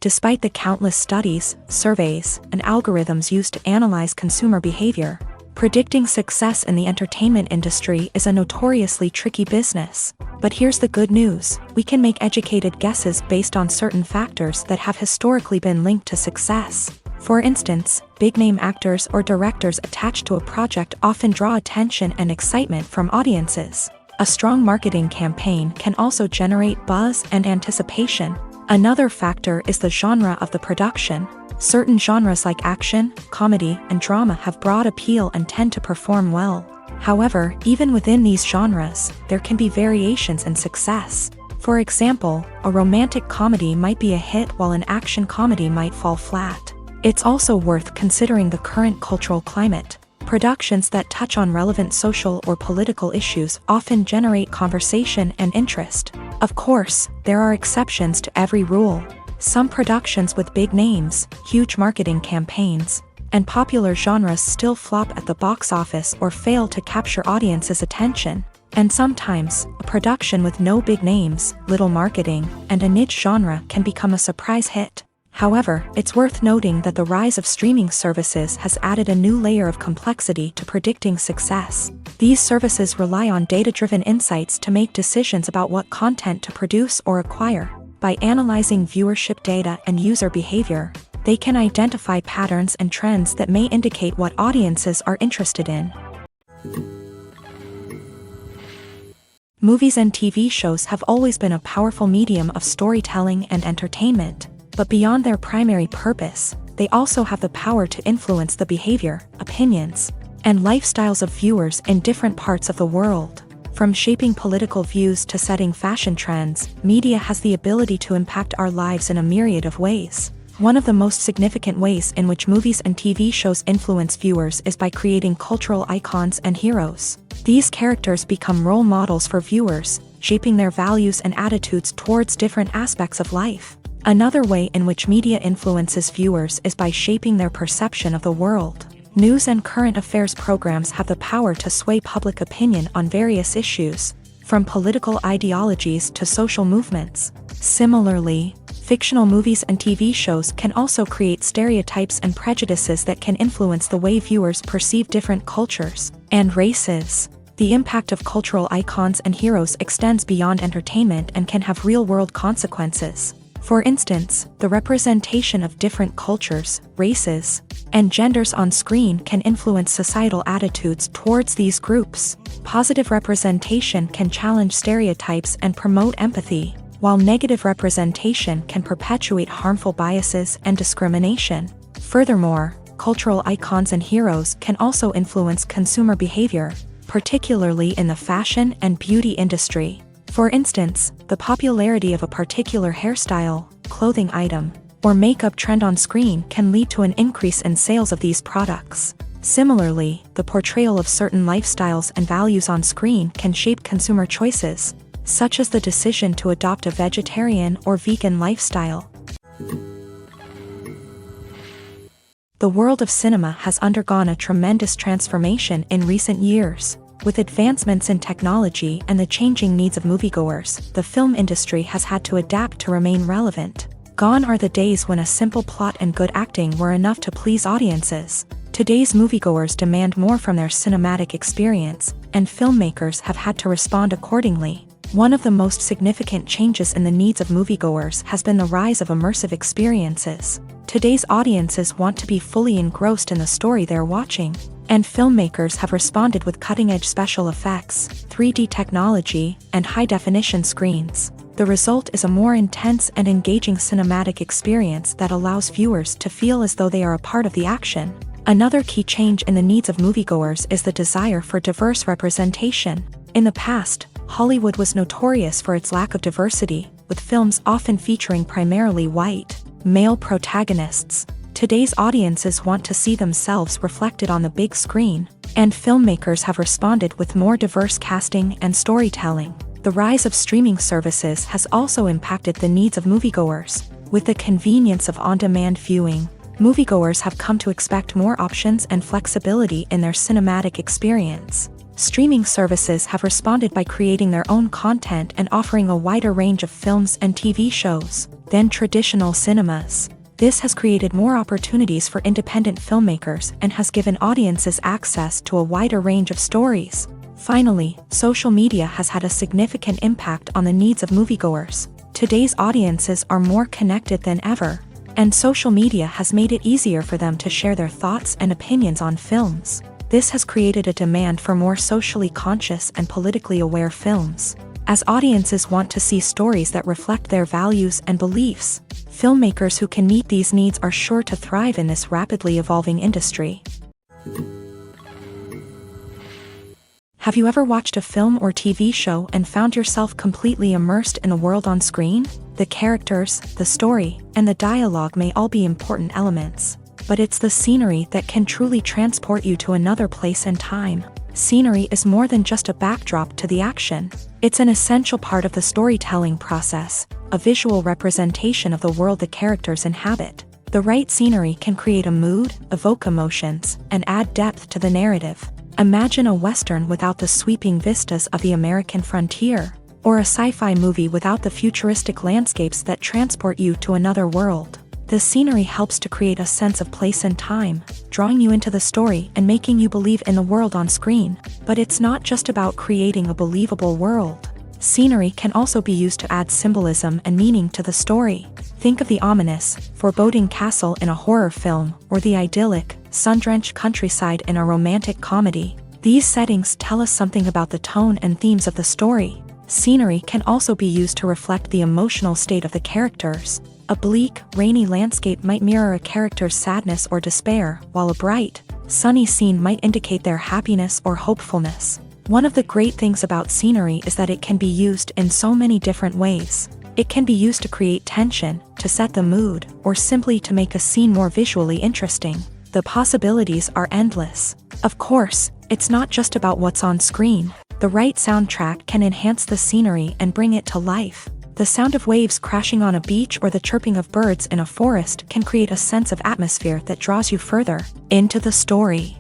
Despite the countless studies, surveys, and algorithms used to analyze consumer behavior, predicting success in the entertainment industry is a notoriously tricky business. But here's the good news: we can make educated guesses based on certain factors that have historically been linked to success. For instance, big-name actors or directors attached to a project often draw attention and excitement from audiences. A strong marketing campaign can also generate buzz and anticipation. Another factor is the genre of the production. Certain genres like action, comedy, and drama have broad appeal and tend to perform well. However, even within these genres, there can be variations in success. For example, a romantic comedy might be a hit while an action comedy might fall flat. It's also worth considering the current cultural climate. Productions that touch on relevant social or political issues often generate conversation and interest. Of course, there are exceptions to every rule. Some productions with big names, huge marketing campaigns, and popular genres still flop at the box office or fail to capture audiences' attention. And sometimes, a production with no big names, little marketing, and a niche genre can become a surprise hit. However, it's worth noting that the rise of streaming services has added a new layer of complexity to predicting success. These services rely on data-driven insights to make decisions about what content to produce or acquire. By analyzing viewership data and user behavior, they can identify patterns and trends that may indicate what audiences are interested in. Movies and TV shows have always been a powerful medium of storytelling and entertainment. But beyond their primary purpose, they also have the power to influence the behavior, opinions, and lifestyles of viewers in different parts of the world. From shaping political views to setting fashion trends, media has the ability to impact our lives in a myriad of ways. One of the most significant ways in which movies and TV shows influence viewers is by creating cultural icons and heroes. These characters become role models for viewers, shaping their values and attitudes towards different aspects of life. Another way in which media influences viewers is by shaping their perception of the world. News and current affairs programs have the power to sway public opinion on various issues, from political ideologies to social movements. Similarly, fictional movies and TV shows can also create stereotypes and prejudices that can influence the way viewers perceive different cultures and races. The impact of cultural icons and heroes extends beyond entertainment and can have real-world consequences. For instance, the representation of different cultures, races, and genders on screen can influence societal attitudes towards these groups. Positive representation can challenge stereotypes and promote empathy, while negative representation can perpetuate harmful biases and discrimination. Furthermore, cultural icons and heroes can also influence consumer behavior, particularly in the fashion and beauty industry. For instance, the popularity of a particular hairstyle, clothing item, or makeup trend on screen can lead to an increase in sales of these products. Similarly, the portrayal of certain lifestyles and values on screen can shape consumer choices, such as the decision to adopt a vegetarian or vegan lifestyle. The world of cinema has undergone a tremendous transformation in recent years. With advancements in technology and the changing needs of moviegoers, the film industry has had to adapt to remain relevant. Gone are the days when a simple plot and good acting were enough to please audiences. Today's moviegoers demand more from their cinematic experience, and filmmakers have had to respond accordingly. One of the most significant changes in the needs of moviegoers has been the rise of immersive experiences. Today's audiences want to be fully engrossed in the story they're watching, and filmmakers have responded with cutting-edge special effects, 3D technology, and high-definition screens. The result is a more intense and engaging cinematic experience that allows viewers to feel as though they are a part of the action. Another key change in the needs of moviegoers is the desire for diverse representation. In the past, Hollywood was notorious for its lack of diversity, with films often featuring primarily white, male protagonists. Today's audiences want to see themselves reflected on the big screen, and filmmakers have responded with more diverse casting and storytelling. The rise of streaming services has also impacted the needs of moviegoers. With the convenience of on-demand viewing, moviegoers have come to expect more options and flexibility in their cinematic experience. Streaming services have responded by creating their own content and offering a wider range of films and TV shows than traditional cinemas. This has created more opportunities for independent filmmakers and has given audiences access to a wider range of stories. Finally, social media has had a significant impact on the needs of moviegoers. Today's audiences are more connected than ever, and social media has made it easier for them to share their thoughts and opinions on films. This has created a demand for more socially conscious and politically aware films. As audiences want to see stories that reflect their values and beliefs, filmmakers who can meet these needs are sure to thrive in this rapidly evolving industry. Have you ever watched a film or TV show and found yourself completely immersed in the world on screen? The characters, the story, and the dialogue may all be important elements, but it's the scenery that can truly transport you to another place and time. Scenery is more than just a backdrop to the action. It's an essential part of the storytelling process, a visual representation of the world the characters inhabit. The right scenery can create a mood, evoke emotions, and add depth to the narrative. Imagine a Western without the sweeping vistas of the American frontier, or a sci-fi movie without the futuristic landscapes that transport you to another world. The scenery helps to create a sense of place and time, drawing you into the story and making you believe in the world on screen. But it's not just about creating a believable world. Scenery can also be used to add symbolism and meaning to the story. Think of the ominous, foreboding castle in a horror film, or the idyllic, sun-drenched countryside in a romantic comedy. These settings tell us something about the tone and themes of the story. Scenery can also be used to reflect the emotional state of the characters. A bleak, rainy landscape might mirror a character's sadness or despair, while a bright, sunny scene might indicate their happiness or hopefulness. One of the great things about scenery is that it can be used in so many different ways. It can be used to create tension, to set the mood, or simply to make a scene more visually interesting. The possibilities are endless. Of course, it's not just about what's on screen. The right soundtrack can enhance the scenery and bring it to life. The sound of waves crashing on a beach or the chirping of birds in a forest can create a sense of atmosphere that draws you further into the story.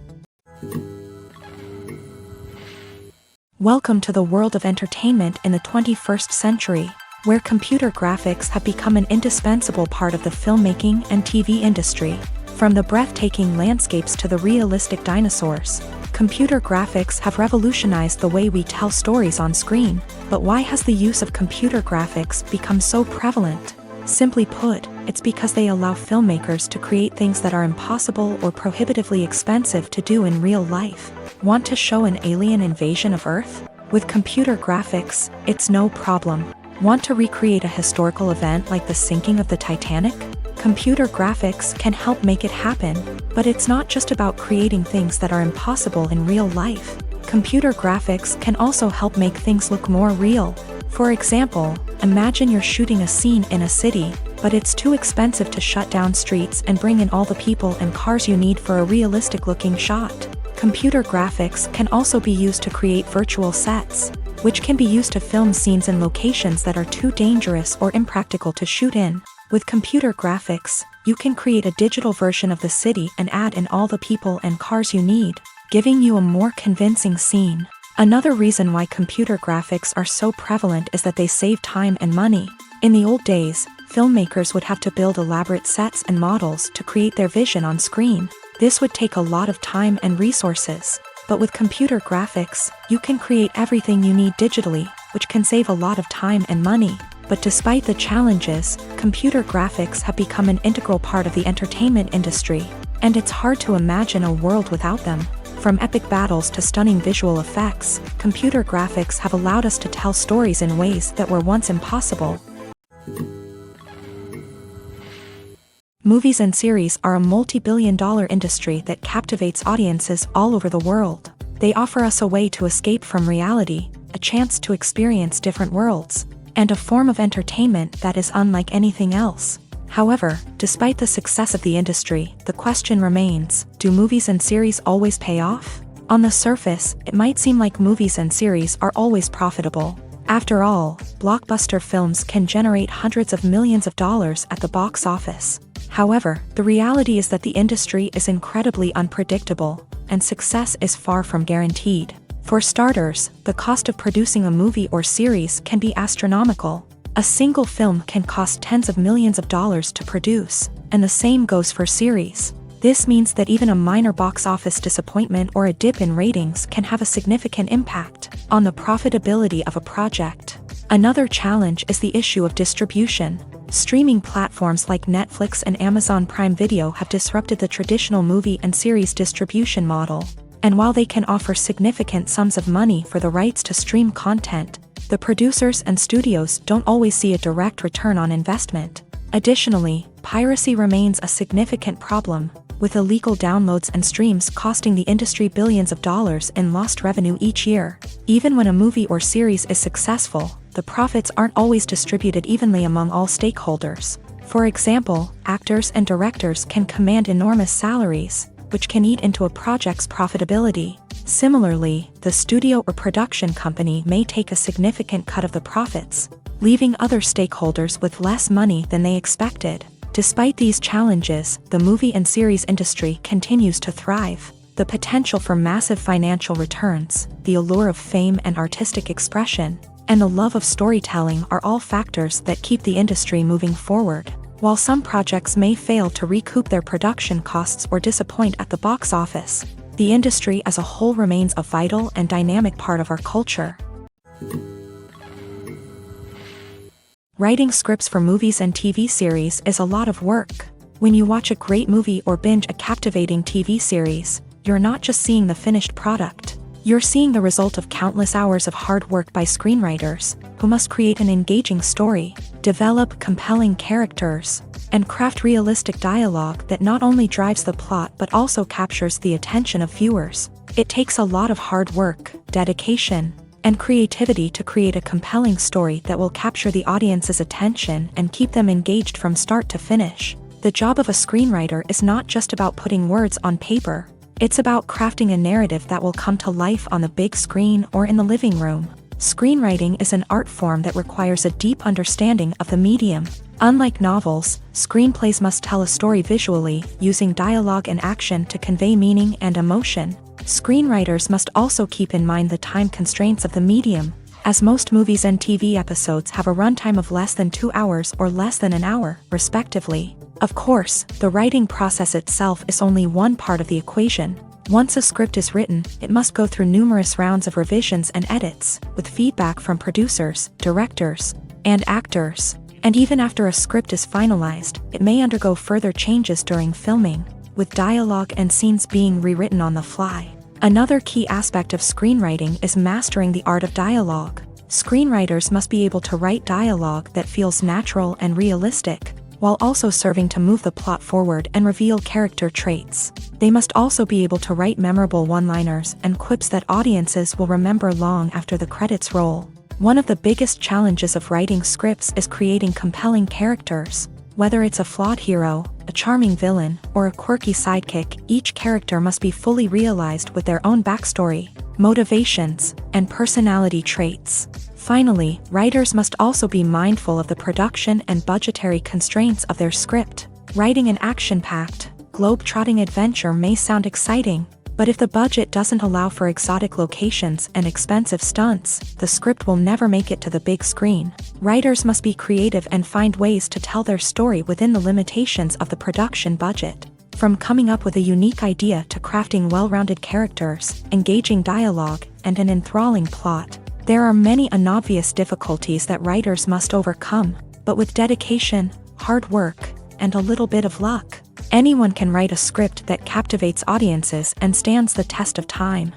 Welcome to the world of entertainment in the 21st century, where computer graphics have become an indispensable part of the filmmaking and TV industry. From the breathtaking landscapes to the realistic dinosaurs, computer graphics have revolutionized the way we tell stories on screen. But why has the use of computer graphics become so prevalent? Simply put, it's because they allow filmmakers to create things that are impossible or prohibitively expensive to do in real life. Want to show an alien invasion of Earth? With computer graphics, it's no problem. Want to recreate a historical event like the sinking of the Titanic? Computer graphics can help make it happen, but it's not just about creating things that are impossible in real life. Computer graphics can also help make things look more real. For example, imagine you're shooting a scene in a city, but it's too expensive to shut down streets and bring in all the people and cars you need for a realistic-looking shot. Computer graphics can also be used to create virtual sets, which can be used to film scenes in locations that are too dangerous or impractical to shoot in. With computer graphics, you can create a digital version of the city and add in all the people and cars you need, giving you a more convincing scene. Another reason why computer graphics are so prevalent is that they save time and money. In the old days, filmmakers would have to build elaborate sets and models to create their vision on screen. This would take a lot of time and resources. But with computer graphics, you can create everything you need digitally, which can save a lot of time and money. But despite the challenges, computer graphics have become an integral part of the entertainment industry, and it's hard to imagine a world without them. From epic battles to stunning visual effects, computer graphics have allowed us to tell stories in ways that were once impossible. Movies and series are a multi-billion-dollar industry that captivates audiences all over the world. They offer us a way to escape from reality, a chance to experience different worlds, and a form of entertainment that is unlike anything else. However, despite the success of the industry, the question remains, do movies and series always pay off? On the surface, it might seem like movies and series are always profitable. After all, blockbuster films can generate hundreds of millions of dollars at the box office. However, the reality is that the industry is incredibly unpredictable, and success is far from guaranteed. For starters, the cost of producing a movie or series can be astronomical. A single film can cost tens of millions of dollars to produce, and the same goes for series. This means that even a minor box office disappointment or a dip in ratings can have a significant impact on the profitability of a project. Another challenge is the issue of distribution. Streaming platforms like Netflix and Amazon Prime Video have disrupted the traditional movie and series distribution model. And while they can offer significant sums of money for the rights to stream content, the producers and studios don't always see a direct return on investment. Additionally, piracy remains a significant problem, with illegal downloads and streams costing the industry billions of dollars in lost revenue each year. Even when a movie or series is successful, the profits aren't always distributed evenly among all stakeholders. For example, actors and directors can command enormous salaries, which can eat into a project's profitability. Similarly, the studio or production company may take a significant cut of the profits, leaving other stakeholders with less money than they expected. Despite these challenges, the movie and series industry continues to thrive. The potential for massive financial returns, the allure of fame and artistic expression, and the love of storytelling are all factors that keep the industry moving forward. While some projects may fail to recoup their production costs or disappoint at the box office, the industry as a whole remains a vital and dynamic part of our culture. Writing scripts for movies and TV series is a lot of work. When you watch a great movie or binge a captivating TV series, you're not just seeing the finished product. You're seeing the result of countless hours of hard work by screenwriters, who must create an engaging story, develop compelling characters, and craft realistic dialogue that not only drives the plot but also captures the attention of viewers. It takes a lot of hard work, dedication, and creativity to create a compelling story that will capture the audience's attention and keep them engaged from start to finish. The job of a screenwriter is not just about putting words on paper. It's about crafting a narrative that will come to life on the big screen or in the living room. Screenwriting is an art form that requires a deep understanding of the medium. Unlike novels, screenplays must tell a story visually, using dialogue and action to convey meaning and emotion. Screenwriters must also keep in mind the time constraints of the medium, as most movies and TV episodes have a runtime of less than 2 hours or less than an hour, respectively. Of course, the writing process itself is only one part of the equation. Once a script is written, it must go through numerous rounds of revisions and edits, with feedback from producers, directors, and actors. And even after a script is finalized, it may undergo further changes during filming, with dialogue and scenes being rewritten on the fly. Another key aspect of screenwriting is mastering the art of dialogue. Screenwriters must be able to write dialogue that feels natural and realistic, while also serving to move the plot forward and reveal character traits. They must also be able to write memorable one-liners and quips that audiences will remember long after the credits roll. One of the biggest challenges of writing scripts is creating compelling characters. Whether it's a flawed hero, a charming villain, or a quirky sidekick, each character must be fully realized with their own backstory, motivations, and personality traits. Finally, writers must also be mindful of the production and budgetary constraints of their script. Writing an action-packed, globe-trotting adventure may sound exciting, but if the budget doesn't allow for exotic locations and expensive stunts, the script will never make it to the big screen. Writers must be creative and find ways to tell their story within the limitations of the production budget. From coming up with a unique idea to crafting well-rounded characters, engaging dialogue, and an enthralling plot, there are many unobvious difficulties that writers must overcome, but with dedication, hard work, and a little bit of luck, anyone can write a script that captivates audiences and stands the test of time.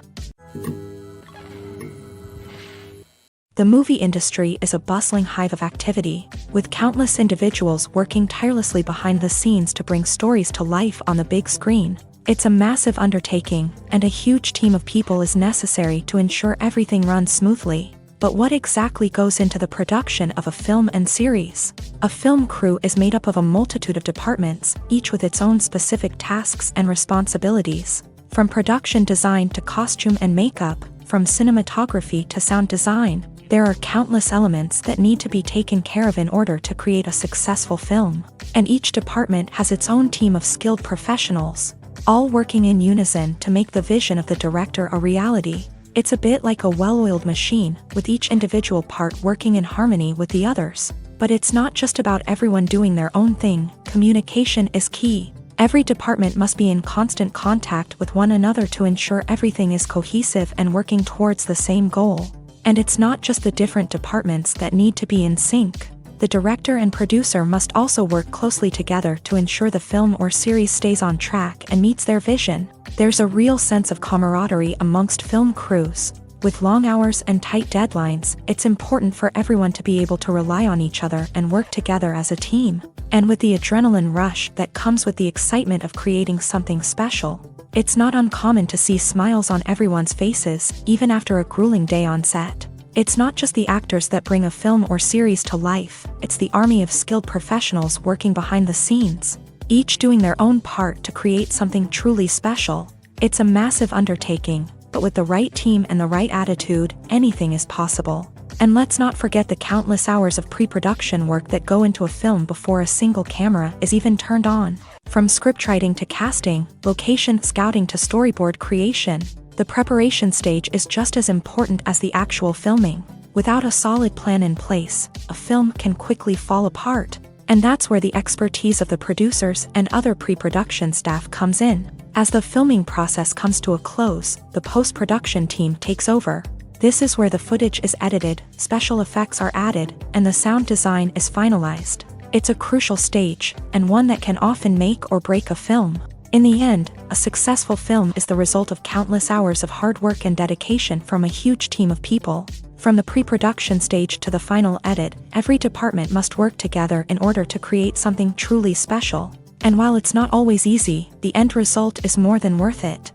The movie industry is a bustling hive of activity, with countless individuals working tirelessly behind the scenes to bring stories to life on the big screen. It's a massive undertaking, and a huge team of people is necessary to ensure everything runs smoothly. But what exactly goes into the production of a film and series? A film crew is made up of a multitude of departments, each with its own specific tasks and responsibilities. From production design to costume and makeup, from cinematography to sound design, there are countless elements that need to be taken care of in order to create a successful film. And each department has its own team of skilled professionals, all working in unison to make the vision of the director a reality. It's a bit like a well-oiled machine, with each individual part working in harmony with the others. But it's not just about everyone doing their own thing. Communication is key. Every department must be in constant contact with one another to ensure everything is cohesive and working towards the same goal. And it's not just the different departments that need to be in sync. The director and producer must also work closely together to ensure the film or series stays on track and meets their vision. There's a real sense of camaraderie amongst film crews. With long hours and tight deadlines, it's important for everyone to be able to rely on each other and work together as a team. And with the adrenaline rush that comes with the excitement of creating something special, it's not uncommon to see smiles on everyone's faces, even after a grueling day on set. It's not just the actors that bring a film or series to life, it's the army of skilled professionals working behind the scenes, each doing their own part to create something truly special. It's a massive undertaking, but with the right team and the right attitude, anything is possible. And let's not forget the countless hours of pre-production work that go into a film before a single camera is even turned on. From scriptwriting to casting, location scouting to storyboard creation, the preparation stage is just as important as the actual filming. Without a solid plan in place, a film can quickly fall apart. And that's where the expertise of the producers and other pre-production staff comes in. As the filming process comes to a close, the post-production team takes over. This is where the footage is edited, special effects are added, and the sound design is finalized. It's a crucial stage, and one that can often make or break a film. In the end, a successful film is the result of countless hours of hard work and dedication from a huge team of people. From the pre-production stage to the final edit, every department must work together in order to create something truly special. And while it's not always easy, the end result is more than worth it.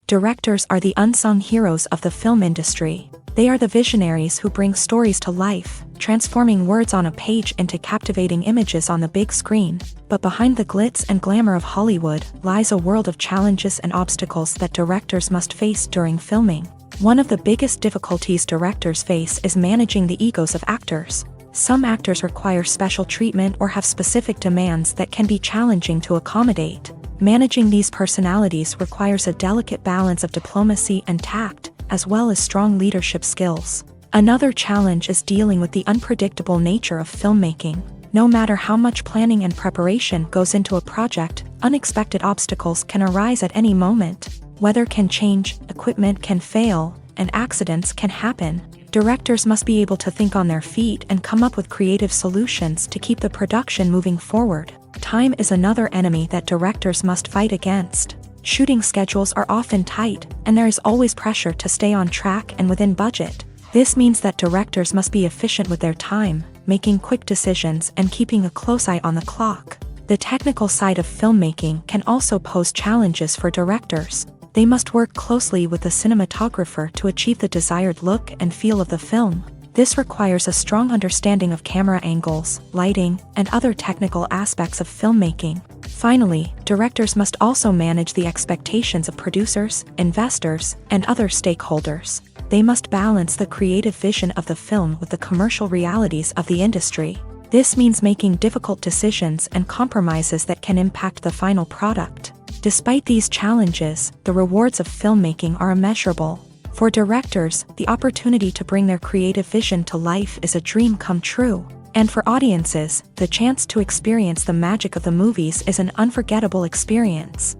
Directors are the unsung heroes of the film industry. They are the visionaries who bring stories to life, transforming words on a page into captivating images on the big screen. But behind the glitz and glamour of Hollywood lies a world of challenges and obstacles that directors must face during filming. One of the biggest difficulties directors face is managing the egos of actors. Some actors require special treatment or have specific demands that can be challenging to accommodate. Managing these personalities requires a delicate balance of diplomacy and tact, as well as strong leadership skills. Another challenge is dealing with the unpredictable nature of filmmaking. No matter how much planning and preparation goes into a project, unexpected obstacles can arise at any moment. Weather can change, equipment can fail, and accidents can happen. Directors must be able to think on their feet and come up with creative solutions to keep the production moving forward. Time is another enemy that directors must fight against. Shooting schedules are often tight, and there is always pressure to stay on track and within budget. This means that directors must be efficient with their time, making quick decisions and keeping a close eye on the clock. The technical side of filmmaking can also pose challenges for directors. They must work closely with the cinematographer to achieve the desired look and feel of the film. This requires a strong understanding of camera angles, lighting, and other technical aspects of filmmaking. Finally, directors must also manage the expectations of producers, investors, and other stakeholders. They must balance the creative vision of the film with the commercial realities of the industry. This means making difficult decisions and compromises that can impact the final product. Despite these challenges, the rewards of filmmaking are immeasurable. For directors, the opportunity to bring their creative vision to life is a dream come true. And for audiences, the chance to experience the magic of the movies is an unforgettable experience.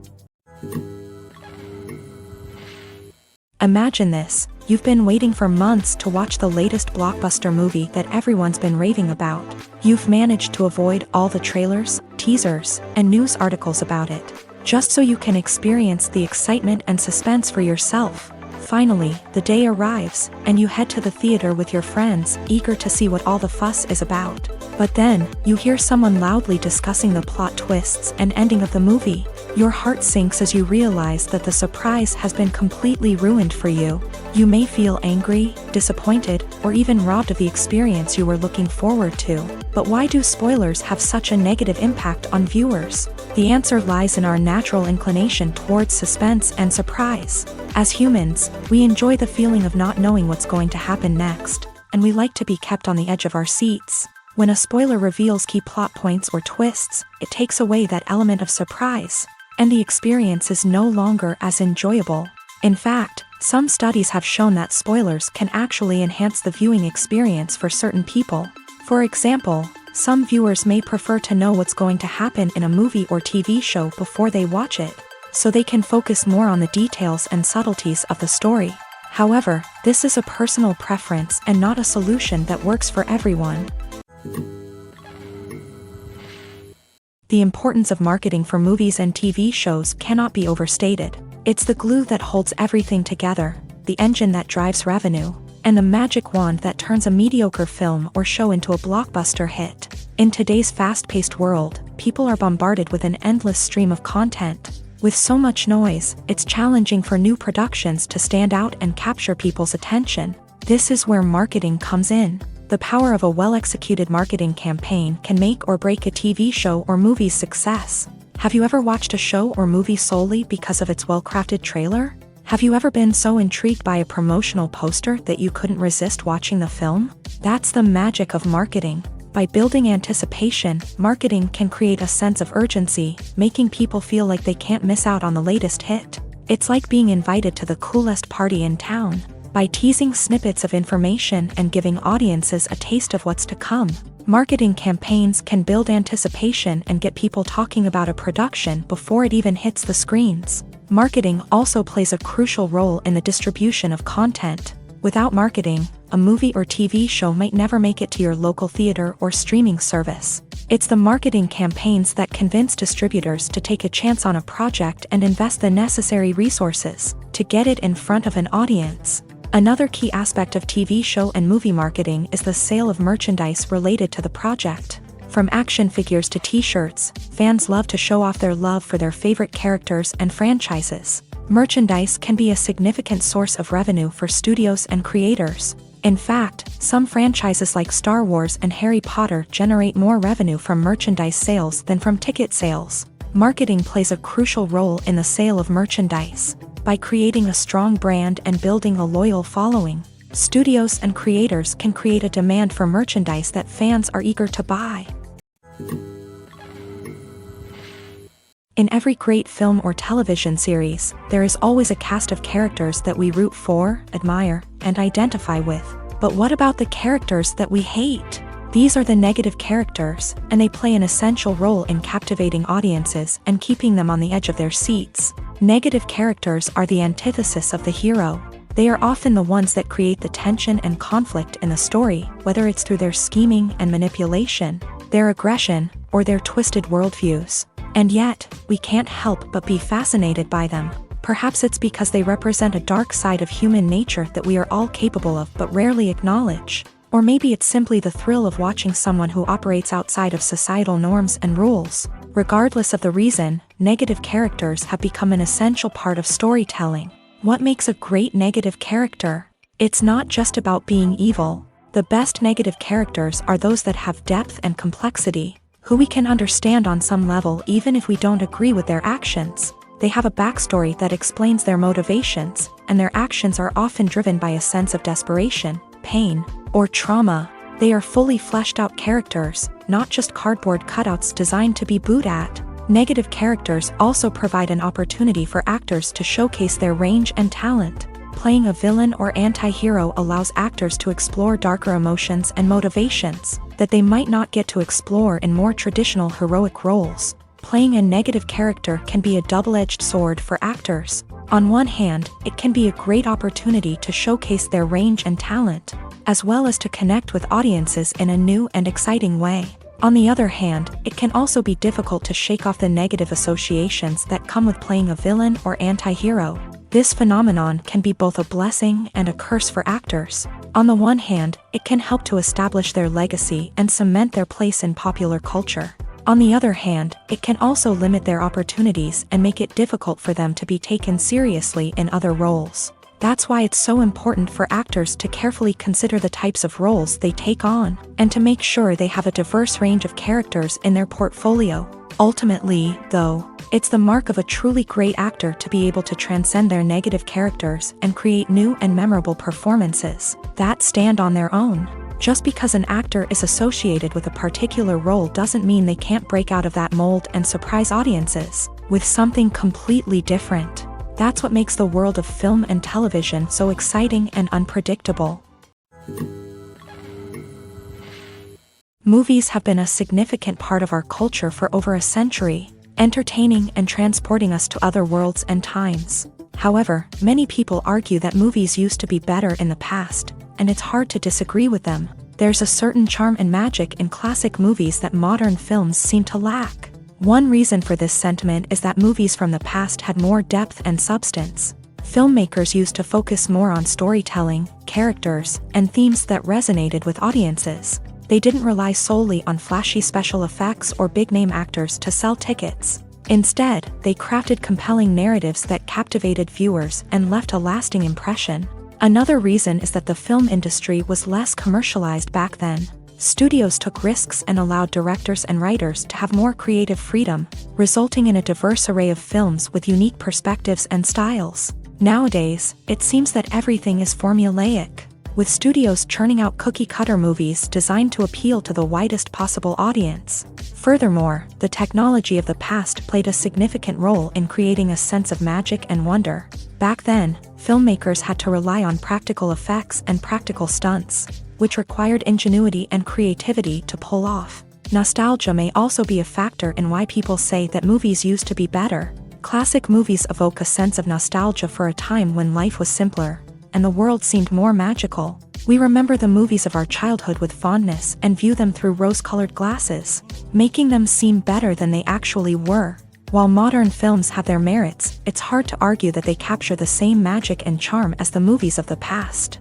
Imagine this: you've been waiting for months to watch the latest blockbuster movie that everyone's been raving about. You've managed to avoid all the trailers, teasers, and news articles about it, just so you can experience the excitement and suspense for yourself. Finally, the day arrives, and you head to the theater with your friends, eager to see what all the fuss is about. But then, you hear someone loudly discussing the plot twists and ending of the movie. Your heart sinks as you realize that the surprise has been completely ruined for you. You may feel angry, disappointed, or even robbed of the experience you were looking forward to. But why do spoilers have such a negative impact on viewers? The answer lies in our natural inclination towards suspense and surprise. As humans, we enjoy the feeling of not knowing what's going to happen next, and we like to be kept on the edge of our seats. When a spoiler reveals key plot points or twists, it takes away that element of surprise, and the experience is no longer as enjoyable. In fact, some studies have shown that spoilers can actually enhance the viewing experience for certain people. For example, some viewers may prefer to know what's going to happen in a movie or TV show before they watch it, so they can focus more on the details and subtleties of the story. However, this is a personal preference and not a solution that works for everyone. The importance of marketing for movies and TV shows cannot be overstated. It's the glue that holds everything together, the engine that drives revenue, and the magic wand that turns a mediocre film or show into a blockbuster hit. In today's fast-paced world, people are bombarded with an endless stream of content. With so much noise, it's challenging for new productions to stand out and capture people's attention. This is where marketing comes in. The power of a well-executed marketing campaign can make or break a TV show or movie's success. Have you ever watched a show or movie solely because of its well-crafted trailer? Have you ever been so intrigued by a promotional poster that you couldn't resist watching the film? That's the magic of marketing. By building anticipation, marketing can create a sense of urgency, making people feel like they can't miss out on the latest hit. It's like being invited to the coolest party in town. By teasing snippets of information and giving audiences a taste of what's to come, marketing campaigns can build anticipation and get people talking about a production before it even hits the screens. Marketing also plays a crucial role in the distribution of content. Without marketing, a movie or TV show might never make it to your local theater or streaming service. It's the marketing campaigns that convince distributors to take a chance on a project and invest the necessary resources to get it in front of an audience. Another key aspect of TV show and movie marketing is the sale of merchandise related to the project. From action figures to t-shirts, fans love to show off their love for their favorite characters and franchises. Merchandise can be a significant source of revenue for studios and creators. In fact, some franchises like Star Wars and Harry Potter generate more revenue from merchandise sales than from ticket sales. Marketing plays a crucial role in the sale of merchandise. By creating a strong brand and building a loyal following, studios and creators can create a demand for merchandise that fans are eager to buy. In every great film or television series, there is always a cast of characters that we root for, admire, and identify with. But what about the characters that we hate? These are the negative characters, and they play an essential role in captivating audiences and keeping them on the edge of their seats. Negative characters are the antithesis of the hero. They are often the ones that create the tension and conflict in the story, whether it's through their scheming and manipulation, their aggression, or their twisted worldviews. And yet, we can't help but be fascinated by them. Perhaps it's because they represent a dark side of human nature that we are all capable of but rarely acknowledge. Or maybe it's simply the thrill of watching someone who operates outside of societal norms and rules. Regardless of the reason, negative characters have become an essential part of storytelling. What makes a great negative character? It's not just about being evil. The best negative characters are those that have depth and complexity, who we can understand on some level even if we don't agree with their actions. They have a backstory that explains their motivations, and their actions are often driven by a sense of desperation, pain, or trauma. They are fully fleshed out characters, not just cardboard cutouts designed to be booed at. Negative characters also provide an opportunity for actors to showcase their range and talent. Playing a villain or anti-hero allows actors to explore darker emotions and motivations that they might not get to explore in more traditional heroic roles. Playing a negative character can be a double-edged sword for actors. On one hand, it can be a great opportunity to showcase their range and talent, as well as to connect with audiences in a new and exciting way. On the other hand, it can also be difficult to shake off the negative associations that come with playing a villain or anti-hero. This phenomenon can be both a blessing and a curse for actors. On the one hand, it can help to establish their legacy and cement their place in popular culture. On the other hand, it can also limit their opportunities and make it difficult for them to be taken seriously in other roles. That's why it's so important for actors to carefully consider the types of roles they take on, and to make sure they have a diverse range of characters in their portfolio. Ultimately, though, it's the mark of a truly great actor to be able to transcend their negative characters and create new and memorable performances that stand on their own. Just because an actor is associated with a particular role doesn't mean they can't break out of that mold and surprise audiences with something completely different. That's what makes the world of film and television so exciting and unpredictable. Movies have been a significant part of our culture for over a century, entertaining and transporting us to other worlds and times. However, many people argue that movies used to be better in the past, and it's hard to disagree with them. There's a certain charm and magic in classic movies that modern films seem to lack. One reason for this sentiment is that movies from the past had more depth and substance. Filmmakers used to focus more on storytelling, characters, and themes that resonated with audiences. They didn't rely solely on flashy special effects or big-name actors to sell tickets. Instead, they crafted compelling narratives that captivated viewers and left a lasting impression. Another reason is that the film industry was less commercialized back then. Studios took risks and allowed directors and writers to have more creative freedom, resulting in a diverse array of films with unique perspectives and styles. Nowadays, it seems that everything is formulaic, with studios churning out cookie-cutter movies designed to appeal to the widest possible audience. Furthermore, the technology of the past played a significant role in creating a sense of magic and wonder. Back then, filmmakers had to rely on practical effects and practical stunts, which required ingenuity and creativity to pull off. Nostalgia may also be a factor in why people say that movies used to be better. Classic movies evoke a sense of nostalgia for a time when life was simpler, and the world seemed more magical. We remember the movies of our childhood with fondness and view them through rose-colored glasses, making them seem better than they actually were. While modern films have their merits, it's hard to argue that they capture the same magic and charm as the movies of the past.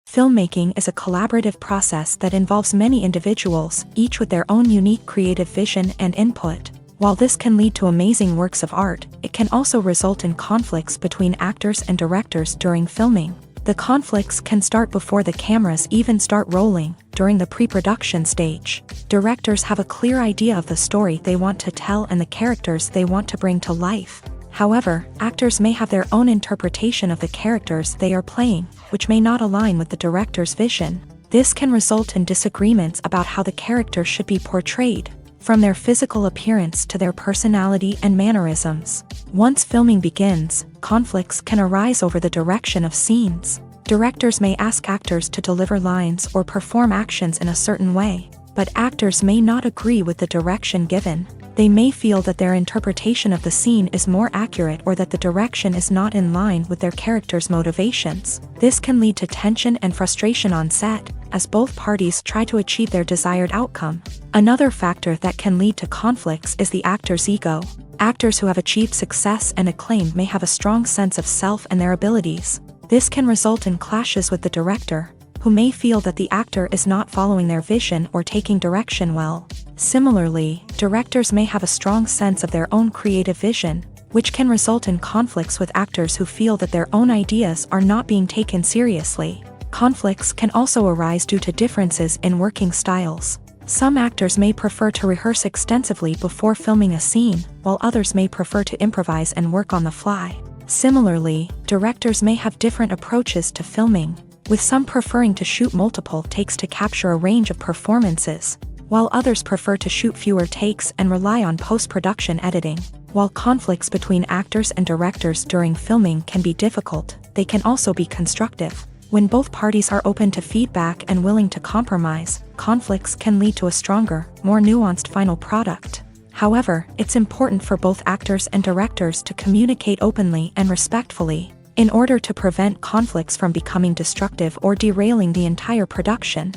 Filmmaking is a collaborative process that involves many individuals, each with their own unique creative vision and input. While this can lead to amazing works of art, it can also result in conflicts between actors and directors during filming. The conflicts can start before the cameras even start rolling, during the pre-production stage. Directors have a clear idea of the story they want to tell and the characters they want to bring to life. However, actors may have their own interpretation of the characters they are playing, which may not align with the director's vision. This can result in disagreements about how the character should be portrayed, from their physical appearance to their personality and mannerisms. Once filming begins, conflicts can arise over the direction of scenes. Directors may ask actors to deliver lines or perform actions in a certain way, but actors may not agree with the direction given. They may feel that their interpretation of the scene is more accurate or that the direction is not in line with their character's motivations. This can lead to tension and frustration on set, as both parties try to achieve their desired outcome. Another factor that can lead to conflicts is the actor's ego. Actors who have achieved success and acclaim may have a strong sense of self and their abilities. This can result in clashes with the director, who may feel that the actor is not following their vision or taking direction well. Similarly, directors may have a strong sense of their own creative vision, which can result in conflicts with actors who feel that their own ideas are not being taken seriously. Conflicts can also arise due to differences in working styles. Some actors may prefer to rehearse extensively before filming a scene, while others may prefer to improvise and work on the fly. Similarly, directors may have different approaches to filming, with some preferring to shoot multiple takes to capture a range of performances, while others prefer to shoot fewer takes and rely on post-production editing. While conflicts between actors and directors during filming can be difficult, they can also be constructive. When both parties are open to feedback and willing to compromise, conflicts can lead to a stronger, more nuanced final product. However, it's important for both actors and directors to communicate openly and respectfully, in order to prevent conflicts from becoming destructive or derailing the entire production.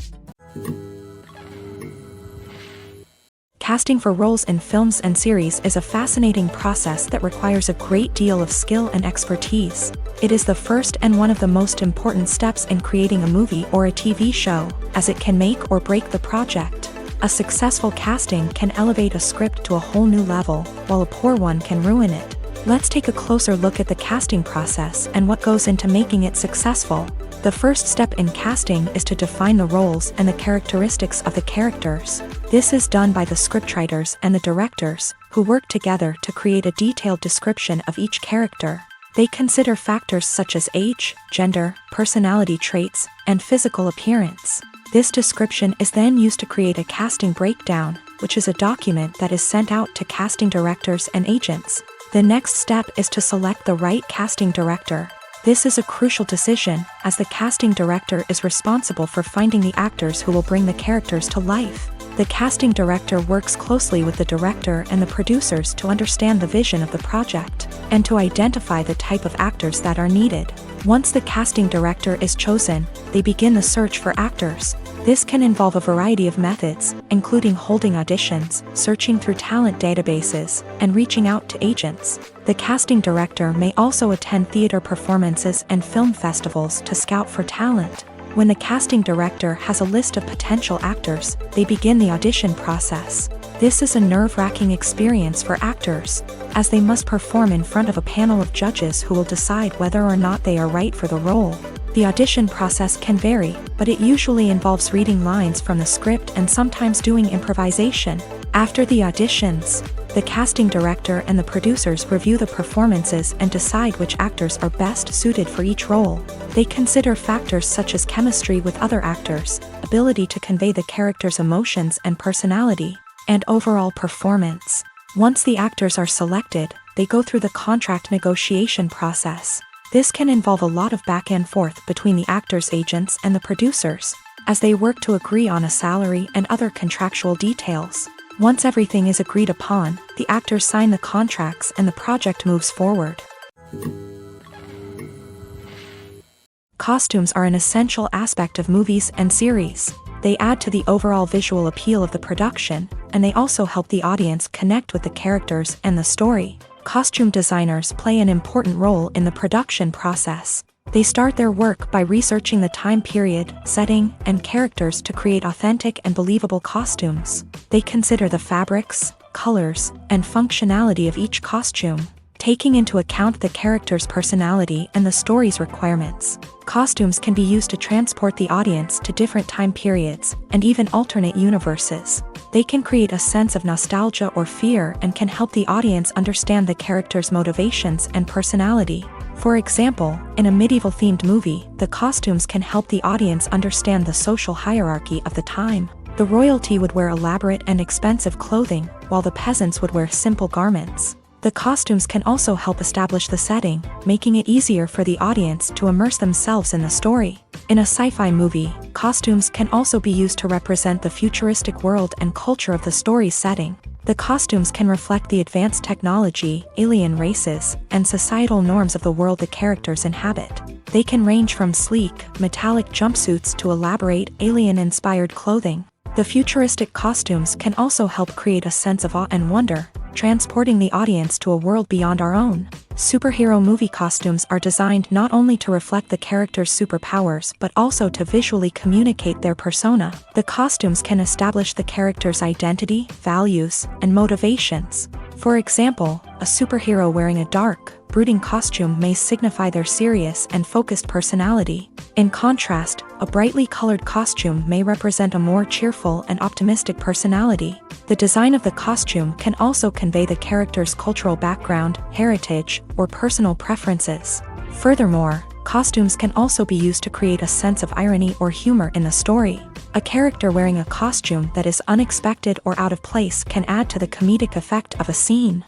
Casting for roles in films and series is a fascinating process that requires a great deal of skill and expertise. It is the first and one of the most important steps in creating a movie or a TV show, as it can make or break the project. A successful casting can elevate a script to a whole new level, while a poor one can ruin it. Let's take a closer look at the casting process and what goes into making it successful. The first step in casting is to define the roles and the characteristics of the characters. This is done by the scriptwriters and the directors, who work together to create a detailed description of each character. They consider factors such as age, gender, personality traits, and physical appearance. This description is then used to create a casting breakdown, which is a document that is sent out to casting directors and agents. The next step is to select the right casting director. This is a crucial decision, as the casting director is responsible for finding the actors who will bring the characters to life. The casting director works closely with the director and the producers to understand the vision of the project, and to identify the type of actors that are needed. Once the casting director is chosen, they begin the search for actors. This can involve a variety of methods, including holding auditions, searching through talent databases, and reaching out to agents. The casting director may also attend theater performances and film festivals to scout for talent. When the casting director has a list of potential actors, they begin the audition process. This is a nerve-wracking experience for actors, as they must perform in front of a panel of judges who will decide whether or not they are right for the role. The audition process can vary, but it usually involves reading lines from the script and sometimes doing improvisation. After the auditions, the casting director and the producers review the performances and decide which actors are best suited for each role. They consider factors such as chemistry with other actors, ability to convey the character's emotions and personality, and overall performance. Once the actors are selected, they go through the contract negotiation process. This can involve a lot of back and forth between the actors' agents and the producers, as they work to agree on a salary and other contractual details. Once everything is agreed upon, the actors sign the contracts and the project moves forward. Costumes are an essential aspect of movies and series. They add to the overall visual appeal of the production, and they also help the audience connect with the characters and the story. Costume designers play an important role in the production process. They start their work by researching the time period, setting, and characters to create authentic and believable costumes. They consider the fabrics, colors, and functionality of each costume, taking into account the character's personality and the story's requirements. Costumes can be used to transport the audience to different time periods and even alternate universes. They can create a sense of nostalgia or fear and can help the audience understand the character's motivations and personality. For example, in a medieval-themed movie, the costumes can help the audience understand the social hierarchy of the time. The royalty would wear elaborate and expensive clothing, while the peasants would wear simple garments. The costumes can also help establish the setting, making it easier for the audience to immerse themselves in the story. In a sci-fi movie, costumes can also be used to represent the futuristic world and culture of the story's setting. The costumes can reflect the advanced technology, alien races, and societal norms of the world the characters inhabit. They can range from sleek, metallic jumpsuits to elaborate, alien-inspired clothing. The futuristic costumes can also help create a sense of awe and wonder, transporting the audience to a world beyond our own. Superhero movie costumes are designed not only to reflect the character's superpowers but also to visually communicate their persona. The costumes can establish the character's identity, values, and motivations. For example, a superhero wearing a dark, brooding costume may signify their serious and focused personality. In contrast, a brightly colored costume may represent a more cheerful and optimistic personality. The design of the costume can also convey the character's cultural background, heritage, or personal preferences. Furthermore, costumes can also be used to create a sense of irony or humor in the story. A character wearing a costume that is unexpected or out of place can add to the comedic effect of a scene.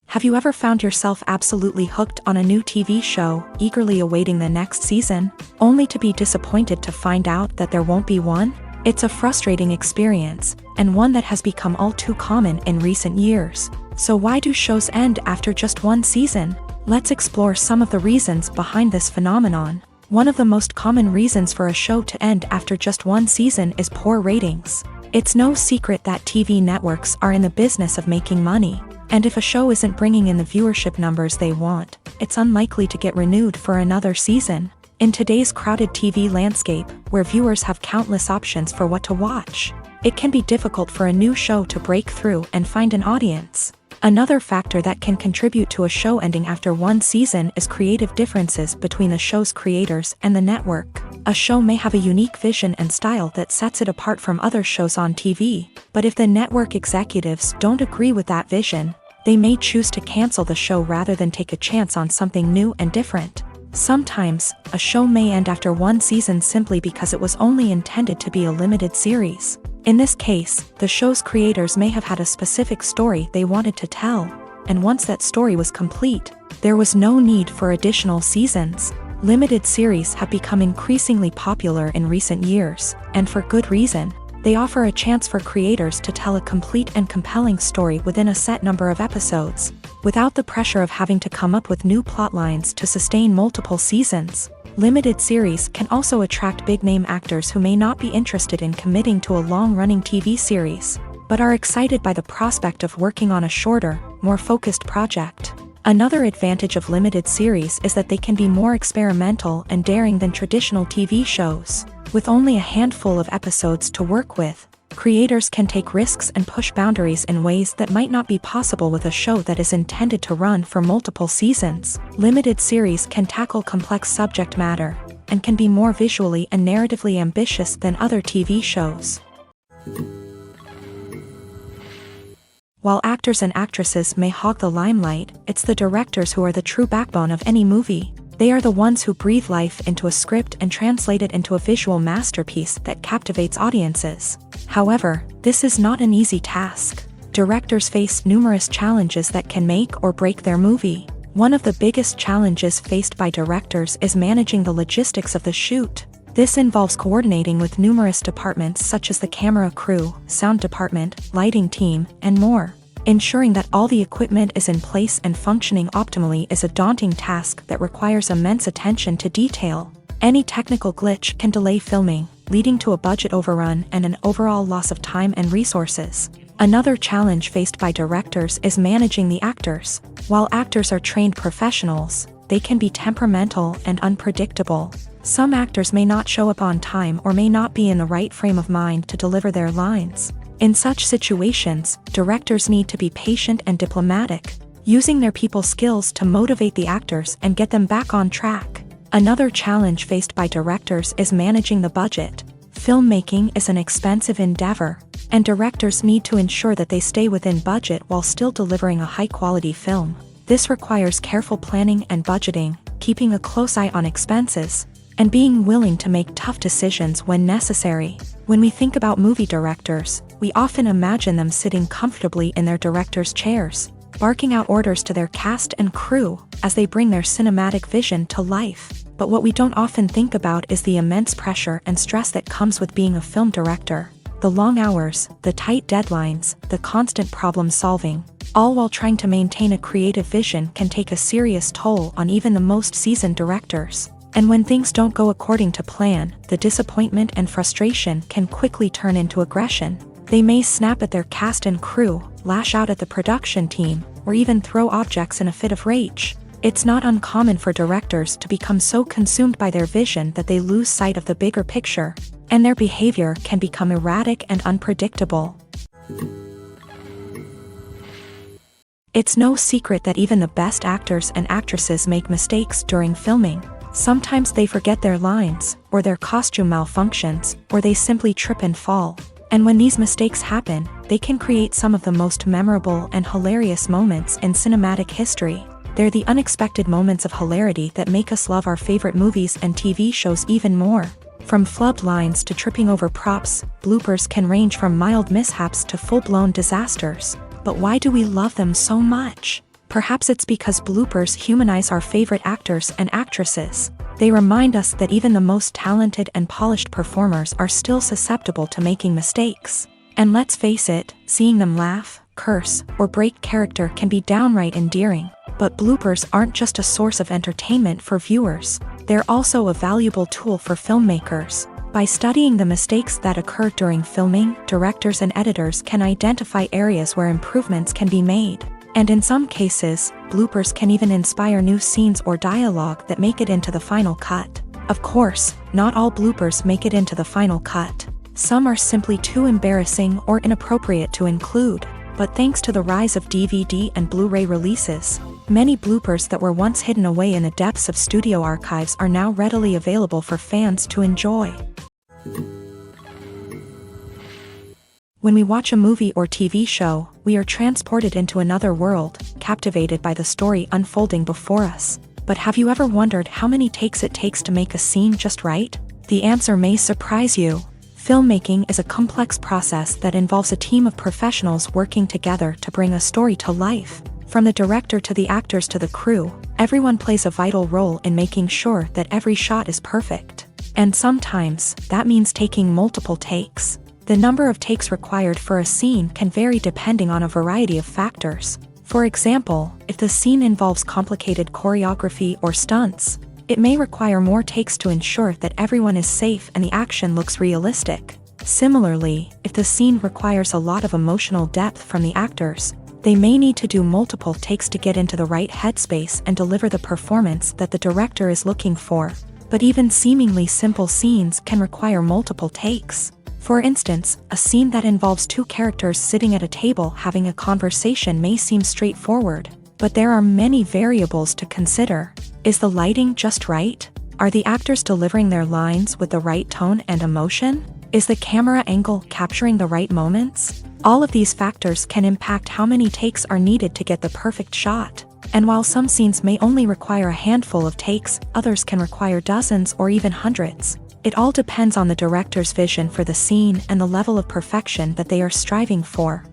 Have you ever found yourself absolutely hooked on a new TV show, eagerly awaiting the next season, only to be disappointed to find out that there won't be one? It's a frustrating experience, and one that has become all too common in recent years. So why do shows end after just one season? Let's explore some of the reasons behind this phenomenon. One of the most common reasons for a show to end after just one season is poor ratings. It's no secret that TV networks are in the business of making money. And if a show isn't bringing in the viewership numbers they want, it's unlikely to get renewed for another season. In today's crowded TV landscape, where viewers have countless options for what to watch, it can be difficult for a new show to break through and find an audience. Another factor that can contribute to a show ending after one season is creative differences between the show's creators and the network. A show may have a unique vision and style that sets it apart from other shows on TV, but if the network executives don't agree with that vision, they may choose to cancel the show rather than take a chance on something new and different. Sometimes, a show may end after one season simply because it was only intended to be a limited series. In this case, the show's creators may have had a specific story they wanted to tell, and once that story was complete, there was no need for additional seasons. Limited series have become increasingly popular in recent years, and for good reason. They offer a chance for creators to tell a complete and compelling story within a set number of episodes, without the pressure of having to come up with new plotlines to sustain multiple seasons. Limited series can also attract big-name actors who may not be interested in committing to a long-running TV series, but are excited by the prospect of working on a shorter, more focused project. Another advantage of limited series is that they can be more experimental and daring than traditional TV shows. With only a handful of episodes to work with, creators can take risks and push boundaries in ways that might not be possible with a show that is intended to run for multiple seasons. Limited series can tackle complex subject matter, and can be more visually and narratively ambitious than other TV shows. While actors and actresses may hog the limelight, it's the directors who are the true backbone of any movie. They are the ones who breathe life into a script and translate it into a visual masterpiece that captivates audiences. However, this is not an easy task. Directors face numerous challenges that can make or break their movie. One of the biggest challenges faced by directors is managing the logistics of the shoot. This involves coordinating with numerous departments such as the camera crew, sound department, lighting team, and more. Ensuring that all the equipment is in place and functioning optimally is a daunting task that requires immense attention to detail. Any technical glitch can delay filming, leading to a budget overrun and an overall loss of time and resources. Another challenge faced by directors is managing the actors. While actors are trained professionals, they can be temperamental and unpredictable. Some actors may not show up on time or may not be in the right frame of mind to deliver their lines. In such situations, directors need to be patient and diplomatic, using their people skills to motivate the actors and get them back on track. Another challenge faced by directors is managing the budget. Filmmaking is an expensive endeavor, and directors need to ensure that they stay within budget while still delivering a high-quality film. This requires careful planning and budgeting, keeping a close eye on expenses, and being willing to make tough decisions when necessary. When we think about movie directors, we often imagine them sitting comfortably in their director's chairs, barking out orders to their cast and crew as they bring their cinematic vision to life. But what we don't often think about is the immense pressure and stress that comes with being a film director. The long hours, the tight deadlines, the constant problem solving, all while trying to maintain a creative vision can take a serious toll on even the most seasoned directors. And when things don't go according to plan, the disappointment and frustration can quickly turn into aggression. They may snap at their cast and crew, lash out at the production team, or even throw objects in a fit of rage. It's not uncommon for directors to become so consumed by their vision that they lose sight of the bigger picture, and their behavior can become erratic and unpredictable. It's no secret that even the best actors and actresses make mistakes during filming. Sometimes they forget their lines, or their costume malfunctions, or they simply trip and fall. And when these mistakes happen, they can create some of the most memorable and hilarious moments in cinematic history. They're the unexpected moments of hilarity that make us love our favorite movies and TV shows even more. From flubbed lines to tripping over props, bloopers can range from mild mishaps to full-blown disasters. But why do we love them so much? Perhaps it's because bloopers humanize our favorite actors and actresses. They remind us that even the most talented and polished performers are still susceptible to making mistakes. And let's face it, seeing them laugh, curse, or break character can be downright endearing. But bloopers aren't just a source of entertainment for viewers. They're also a valuable tool for filmmakers. By studying the mistakes that occur during filming, directors and editors can identify areas where improvements can be made. And in some cases, bloopers can even inspire new scenes or dialogue that make it into the final cut. Of course, not all bloopers make it into the final cut. Some are simply too embarrassing or inappropriate to include. But thanks to the rise of DVD and Blu-ray releases, many bloopers that were once hidden away in the depths of studio archives are now readily available for fans to enjoy. When we watch a movie or TV show, we are transported into another world, captivated by the story unfolding before us. But have you ever wondered how many takes it takes to make a scene just right? The answer may surprise you. Filmmaking is a complex process that involves a team of professionals working together to bring a story to life. From the director to the actors to the crew, everyone plays a vital role in making sure that every shot is perfect. And sometimes, that means taking multiple takes. The number of takes required for a scene can vary depending on a variety of factors. For example, if the scene involves complicated choreography or stunts, it may require more takes to ensure that everyone is safe and the action looks realistic. Similarly, if the scene requires a lot of emotional depth from the actors, they may need to do multiple takes to get into the right headspace and deliver the performance that the director is looking for. But even seemingly simple scenes can require multiple takes. For instance, a scene that involves two characters sitting at a table having a conversation may seem straightforward, but there are many variables to consider. Is the lighting just right? Are the actors delivering their lines with the right tone and emotion? Is the camera angle capturing the right moments? All of these factors can impact how many takes are needed to get the perfect shot. And while some scenes may only require a handful of takes, others can require dozens or even hundreds. It all depends on the director's vision for the scene and the level of perfection that they are striving for.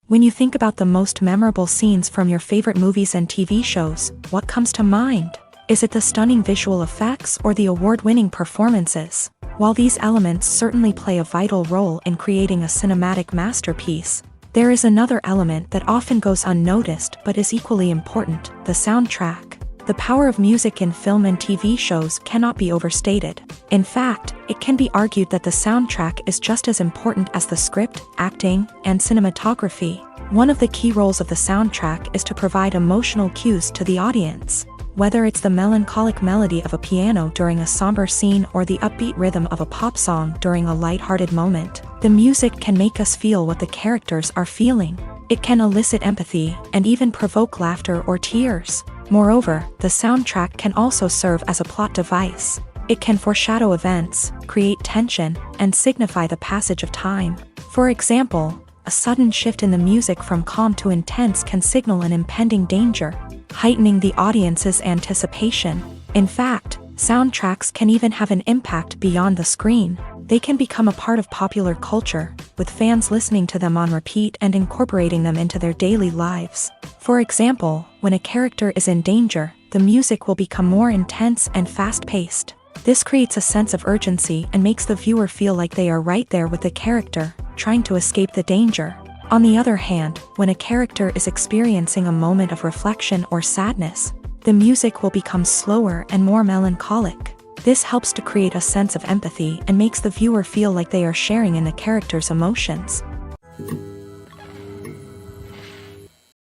When you think about the most memorable scenes from your favorite movies and TV shows, what comes to mind? Is it the stunning visual effects or the award-winning performances? While these elements certainly play a vital role in creating a cinematic masterpiece, there is another element that often goes unnoticed but is equally important: the soundtrack. The power of music in film and TV shows cannot be overstated. In fact, it can be argued that the soundtrack is just as important as the script, acting, and cinematography. One of the key roles of the soundtrack is to provide emotional cues to the audience. Whether it's the melancholic melody of a piano during a somber scene or the upbeat rhythm of a pop song during a lighthearted moment, the music can make us feel what the characters are feeling. It can elicit empathy and even provoke laughter or tears. Moreover, the soundtrack can also serve as a plot device. It can foreshadow events, create tension, and signify the passage of time. For example, a sudden shift in the music from calm to intense can signal an impending danger, heightening the audience's anticipation. In fact, soundtracks can even have an impact beyond the screen. They can become a part of popular culture, with fans listening to them on repeat and incorporating them into their daily lives. For example, when a character is in danger, the music will become more intense and fast-paced. This creates a sense of urgency and makes the viewer feel like they are right there with the character, trying to escape the danger. On the other hand, when a character is experiencing a moment of reflection or sadness, the music will become slower and more melancholic. This helps to create a sense of empathy and makes the viewer feel like they are sharing in the character's emotions.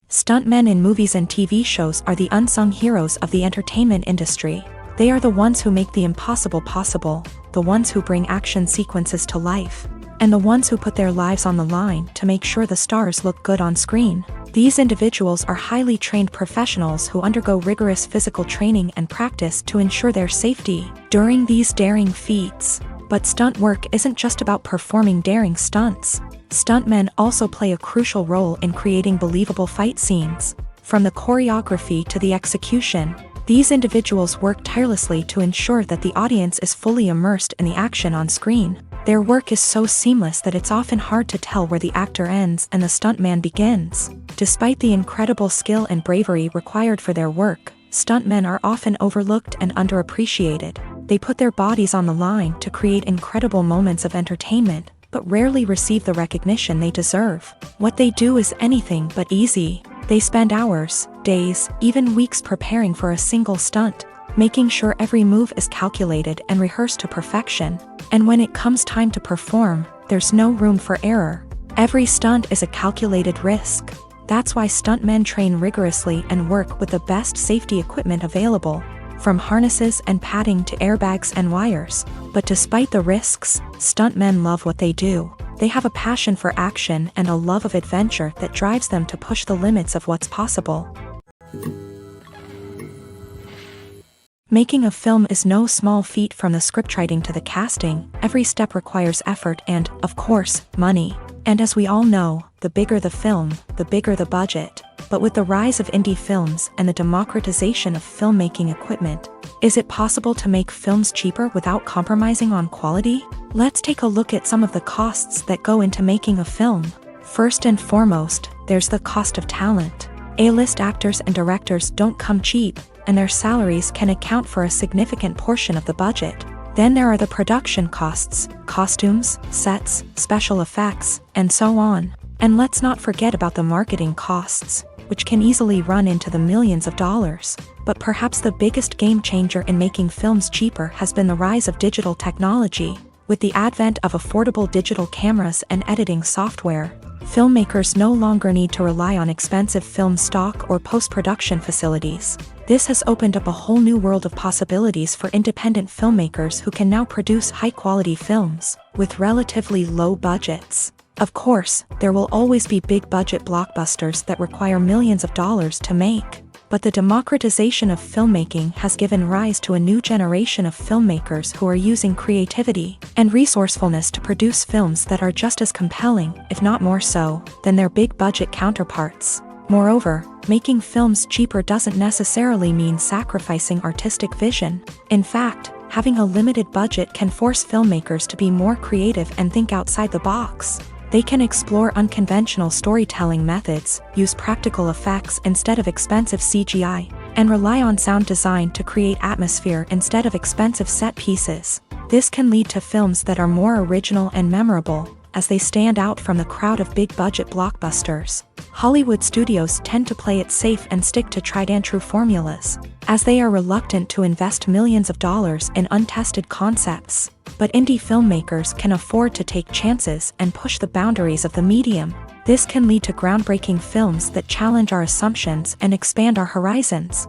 Stuntmen in movies and TV shows are the unsung heroes of the entertainment industry. They are the ones who make the impossible possible, the ones who bring action sequences to life, and the ones who put their lives on the line to make sure the stars look good on screen. These individuals are highly trained professionals who undergo rigorous physical training and practice to ensure their safety during these daring feats. But stunt work isn't just about performing daring stunts. Stuntmen also play a crucial role in creating believable fight scenes. From the choreography to the execution, these individuals work tirelessly to ensure that the audience is fully immersed in the action on screen. Their work is so seamless that it's often hard to tell where the actor ends and the stuntman begins. Despite the incredible skill and bravery required for their work, stuntmen are often overlooked and underappreciated. They put their bodies on the line to create incredible moments of entertainment, but rarely receive the recognition they deserve. What they do is anything but easy. They spend hours, days, even weeks preparing for a single stunt, making sure every move is calculated and rehearsed to perfection. And when it comes time to perform, there's no room for error. Every stunt is a calculated risk. That's why stuntmen train rigorously and work with the best safety equipment available, from harnesses and padding to airbags and wires. But despite the risks, stuntmen love what they do. They have a passion for action and a love of adventure that drives them to push the limits of what's possible. Making a film is no small feat. From the scriptwriting to the casting, every step requires effort and, of course, money. And as we all know, the bigger the film, the bigger the budget. But with the rise of indie films and the democratization of filmmaking equipment, is it possible to make films cheaper without compromising on quality? Let's take a look at some of the costs that go into making a film. First and foremost, there's the cost of talent. A-list actors and directors don't come cheap, and their salaries can account for a significant portion of the budget. Then there are the production costs, costumes, sets, special effects, and so on. And let's not forget about the marketing costs, which can easily run into the millions of dollars. But perhaps the biggest game changer in making films cheaper has been the rise of digital technology. With the advent of affordable digital cameras and editing software, filmmakers no longer need to rely on expensive film stock or post-production facilities. This has opened up a whole new world of possibilities for independent filmmakers who can now produce high-quality films with relatively low budgets. Of course, there will always be big-budget blockbusters that require millions of dollars to make. But the democratization of filmmaking has given rise to a new generation of filmmakers who are using creativity and resourcefulness to produce films that are just as compelling, if not more so, than their big-budget counterparts. Moreover, making films cheaper doesn't necessarily mean sacrificing artistic vision. In fact, having a limited budget can force filmmakers to be more creative and think outside the box. They can explore unconventional storytelling methods, use practical effects instead of expensive CGI, and rely on sound design to create atmosphere instead of expensive set pieces. This can lead to films that are more original and memorable, as they stand out from the crowd of big-budget blockbusters. Hollywood studios tend to play it safe and stick to tried-and-true formulas, as they are reluctant to invest millions of dollars in untested concepts. But indie filmmakers can afford to take chances and push the boundaries of the medium. This can lead to groundbreaking films that challenge our assumptions and expand our horizons.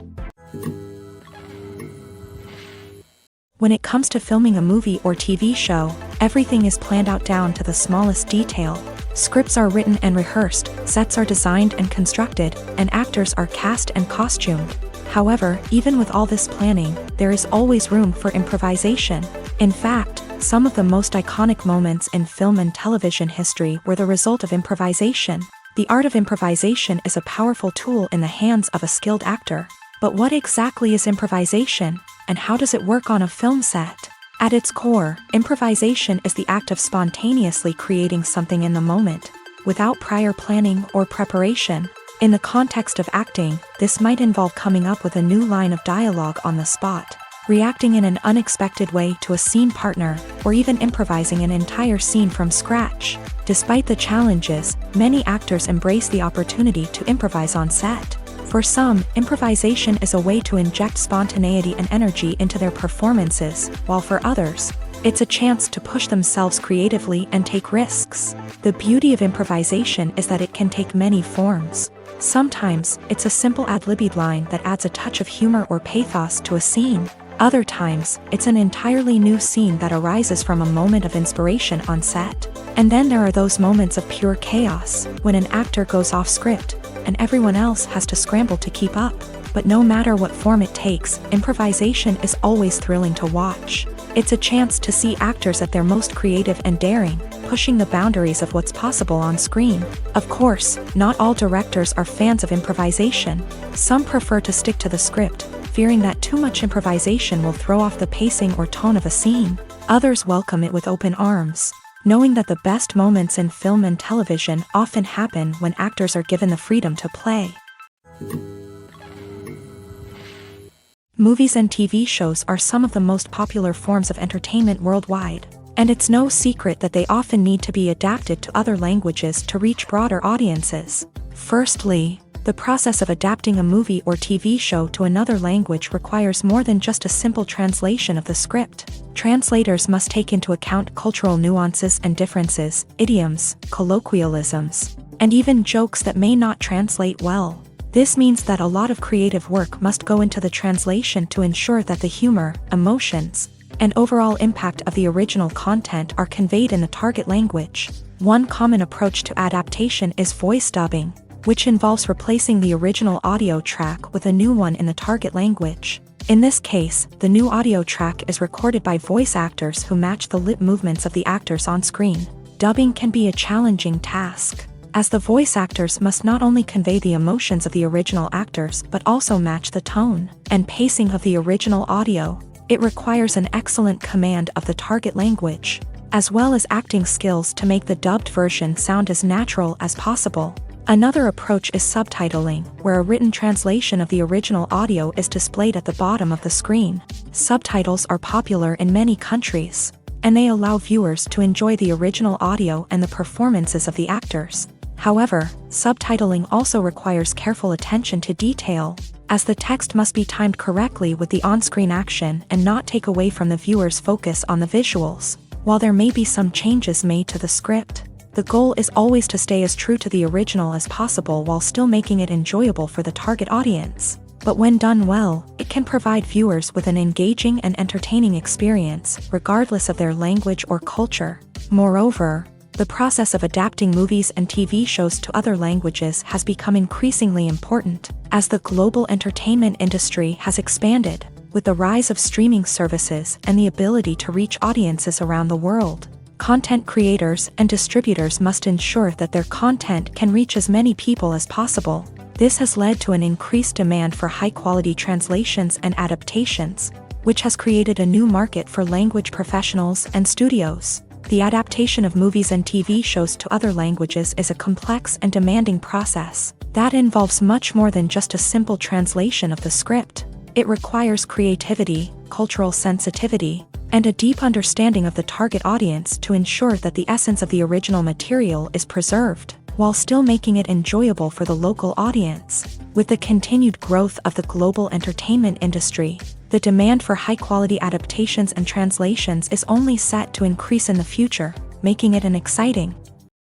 When it comes to filming a movie or TV show, everything is planned out down to the smallest detail. Scripts are written and rehearsed, sets are designed and constructed, and actors are cast and costumed. However, even with all this planning, there is always room for improvisation. In fact, some of the most iconic moments in film and television history were the result of improvisation. The art of improvisation is a powerful tool in the hands of a skilled actor. But what exactly is improvisation, and how does it work on a film set? At its core, improvisation is the act of spontaneously creating something in the moment, without prior planning or preparation. In the context of acting, this might involve coming up with a new line of dialogue on the spot, reacting in an unexpected way to a scene partner, or even improvising an entire scene from scratch. Despite the challenges, many actors embrace the opportunity to improvise on set. For some, improvisation is a way to inject spontaneity and energy into their performances, while for others, it's a chance to push themselves creatively and take risks. The beauty of improvisation is that it can take many forms. Sometimes, it's a simple ad-libbed line that adds a touch of humor or pathos to a scene. Other times, it's an entirely new scene that arises from a moment of inspiration on set. And then there are those moments of pure chaos, when an actor goes off script, and everyone else has to scramble to keep up. But no matter what form it takes, improvisation is always thrilling to watch. It's a chance to see actors at their most creative and daring, pushing the boundaries of what's possible on screen. Of course, not all directors are fans of improvisation. Some prefer to stick to the script, fearing that too much improvisation will throw off the pacing or tone of a scene. Others welcome it with open arms, knowing that the best moments in film and television often happen when actors are given the freedom to play. Movies and TV shows are some of the most popular forms of entertainment worldwide, and it's no secret that they often need to be adapted to other languages to reach broader audiences. Firstly, the process of adapting a movie or TV show to another language requires more than just a simple translation of the script. Translators must take into account cultural nuances and differences, idioms, colloquialisms, and even jokes that may not translate well. This means that a lot of creative work must go into the translation to ensure that the humor, emotions, and overall impact of the original content are conveyed in the target language. One common approach to adaptation is voice dubbing, which involves replacing the original audio track with a new one in the target language. In this case, the new audio track is recorded by voice actors who match the lip movements of the actors on screen. Dubbing can be a challenging task, as the voice actors must not only convey the emotions of the original actors but also match the tone and pacing of the original audio. It requires an excellent command of the target language, as well as acting skills to make the dubbed version sound as natural as possible. Another approach is subtitling, where a written translation of the original audio is displayed at the bottom of the screen. Subtitles are popular in many countries, and they allow viewers to enjoy the original audio and the performances of the actors. However, subtitling also requires careful attention to detail, as the text must be timed correctly with the on-screen action and not take away from the viewer's focus on the visuals. While there may be some changes made to the script, the goal is always to stay as true to the original as possible while still making it enjoyable for the target audience. But when done well, it can provide viewers with an engaging and entertaining experience, regardless of their language or culture. Moreover, the process of adapting movies and TV shows to other languages has become increasingly important, as the global entertainment industry has expanded, with the rise of streaming services and the ability to reach audiences around the world. Content creators and distributors must ensure that their content can reach as many people as possible. This has led to an increased demand for high-quality translations and adaptations, which has created a new market for language professionals and studios. The adaptation of movies and TV shows to other languages is a complex and demanding process that involves much more than just a simple translation of the script. It requires creativity, cultural sensitivity, and a deep understanding of the target audience to ensure that the essence of the original material is preserved, while still making it enjoyable for the local audience. With the continued growth of the global entertainment industry, the demand for high-quality adaptations and translations is only set to increase in the future, making it an exciting